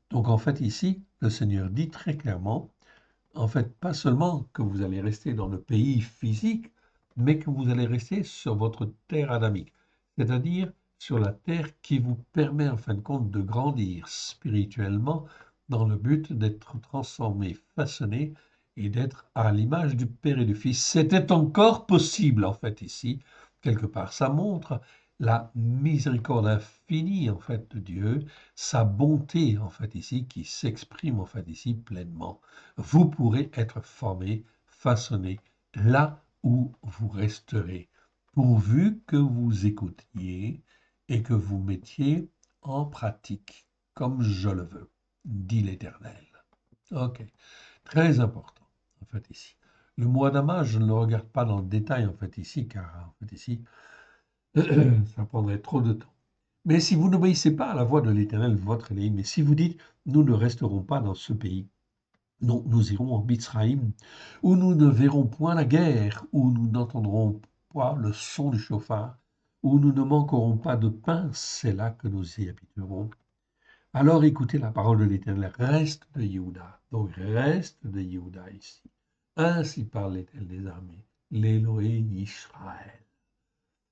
Donc en fait, ici, le Seigneur dit très clairement, en fait, pas seulement que vous allez rester dans le pays physique, mais que vous allez rester sur votre terre adamique, c'est-à-dire sur la terre qui vous permet en fin de compte de grandir spirituellement dans le but d'être transformé, façonné et d'être à l'image du Père et du Fils. C'était encore possible en fait ici, quelque part. Ça montre la miséricorde infinie, en fait, de Dieu, sa bonté, en fait, ici, qui s'exprime, en fait, ici, pleinement. Vous pourrez être formé, façonné, là où vous resterez, pourvu que vous écoutiez et que vous mettiez en pratique, comme je le veux, dit l'Éternel. OK. Très important, en fait, ici. Le mois d'Amas, je ne le regarde pas dans le détail, en fait, ici, car, en fait, ici, ça prendrait trop de temps. Mais si vous n'obéissez pas à la voix de l'Éternel, votre Élohim, mais si vous dites, nous ne resterons pas dans ce pays, non, nous irons en Mizraïm, où nous ne verrons point la guerre, où nous n'entendrons pas le son du chauffard, où nous ne manquerons pas de pain, c'est là que nous y habiterons. Alors écoutez la parole de l'Éternel, reste de Yehuda. Donc reste de Yehuda ici. Ainsi parle l'Éternel des armées, l'Élohé Israël.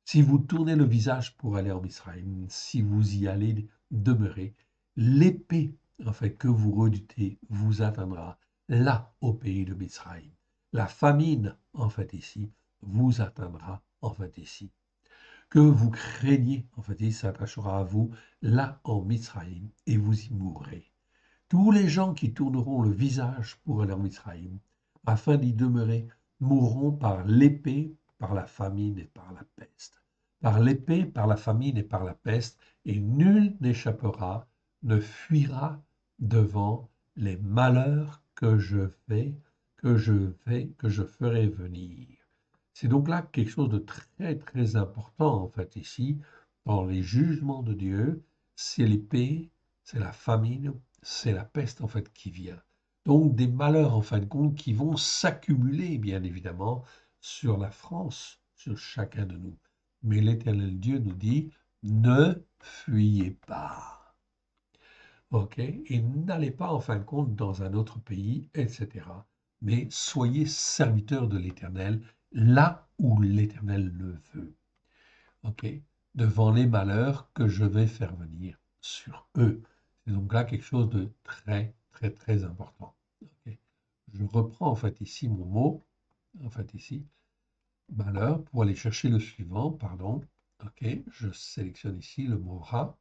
Si vous tournez le visage pour aller en Israël, si vous y allez demeurer, l'épée en fait que vous redoutez vous atteindra là au pays de Misraïm. La famine en fait ici vous atteindra en fait ici. Que vous craignez en fait il s'attachera à vous là en Misraïm et vous y mourrez. Tous les gens qui tourneront le visage pour aller en Misraïm afin d'y demeurer mourront par l'épée, par la famine et par la peste. Par l'épée, par la famine et par la peste, et nul n'échappera, ne fuira devant les malheurs que je ferai venir. C'est donc là quelque chose de très, très important, en fait, ici, dans les jugements de Dieu, c'est l'épée, c'est la famine, c'est la peste, en fait, qui vient. Donc, des malheurs, en fin de compte, qui vont s'accumuler, bien évidemment, sur la France, sur chacun de nous. Mais l'Éternel Dieu nous dit, ne fuyez pas. OK? Et n'allez pas, en fin de compte, dans un autre pays, etc. Mais soyez serviteurs de l'Éternel là où l'Éternel le veut. OK? Devant les malheurs que je vais faire venir sur eux. C'est donc là quelque chose de très, très, très important. OK? Je reprends en fait ici mon mot, en fait ici, malheur, pour aller chercher le suivant, pardon. OK? Je sélectionne ici le mot rat.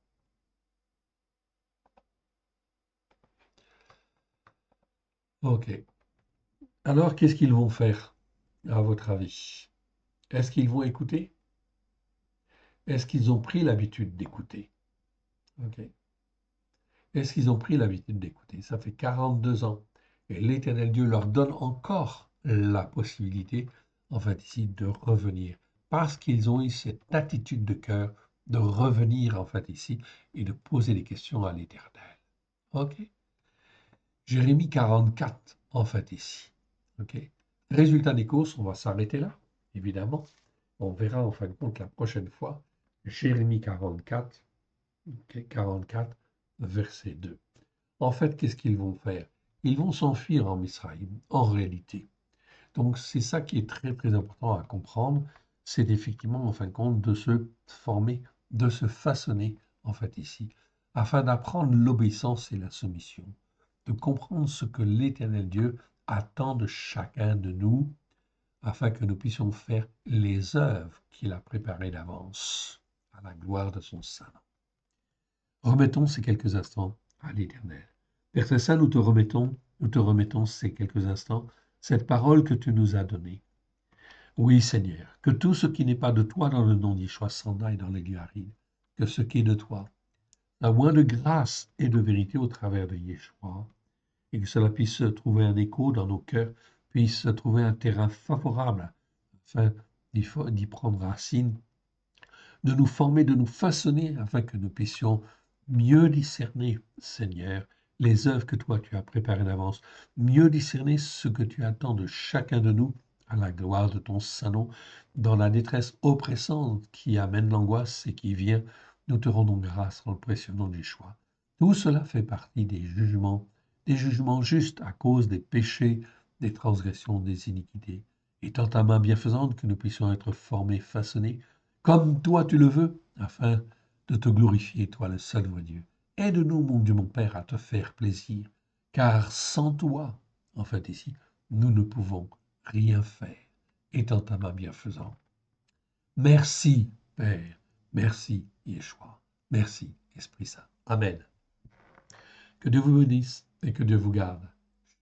OK. Alors, qu'est-ce qu'ils vont faire, à votre avis? Est-ce qu'ils vont écouter? Est-ce qu'ils ont pris l'habitude d'écouter? OK. Est-ce qu'ils ont pris l'habitude d'écouter? Ça fait 42 ans. Et l'Éternel Dieu leur donne encore la possibilité, en fait, ici, de revenir. Parce qu'ils ont eu cette attitude de cœur de revenir, en fait, ici, et de poser des questions à l'Éternel. OK? Jérémie 44, en fait, ici. OK? Résultat des courses, on va s'arrêter là, évidemment. On verra en fin de compte la prochaine fois. Jérémie 44, OK, 44, verset 2. En fait, qu'est-ce qu'ils vont faire? Ils vont s'enfuir en Misraïm, en réalité. Donc, c'est ça qui est très, très important à comprendre. C'est effectivement, en fin de compte, de se former, de se façonner, en fait, ici, afin d'apprendre l'obéissance et la soumission, de comprendre ce que l'Éternel Dieu attend de chacun de nous, afin que nous puissions faire les œuvres qu'il a préparées d'avance, à la gloire de son Saint. Remettons ces quelques instants à l'Éternel. Père très saint, nous te remettons ces quelques instants, cette parole que tu nous as donnée. Oui, Seigneur, que tout ce qui n'est pas de toi dans le nom d'Yeshua s'en aille dans les lieux arides, que ce qui est de toi, la moins de grâce et de vérité au travers de Yeshua, et que cela puisse trouver un écho dans nos cœurs, puisse trouver un terrain favorable afin d'y prendre racine, de nous former, de nous façonner afin que nous puissions mieux discerner, Seigneur, les œuvres que toi tu as préparées d'avance, mieux discerner ce que tu attends de chacun de nous à la gloire de ton Saint nom, dans la détresse oppressante qui amène l'angoisse et qui vient, nous te rendons grâce dans le précieux nom de Yeshua. Tout cela fait partie des jugements justes à cause des péchés, des transgressions, des iniquités. Étant ta main bienfaisante, que nous puissions être formés, façonnés, comme toi tu le veux, afin de te glorifier, toi le seul vrai Dieu. Aide-nous, mon Dieu, mon Père, à te faire plaisir, car sans toi, en fait ici, nous ne pouvons rien faire, étant ta main bienfaisante. Merci, Père, Merci, Yeshua. Merci, Esprit Saint. Amen. Que Dieu vous bénisse et que Dieu vous garde.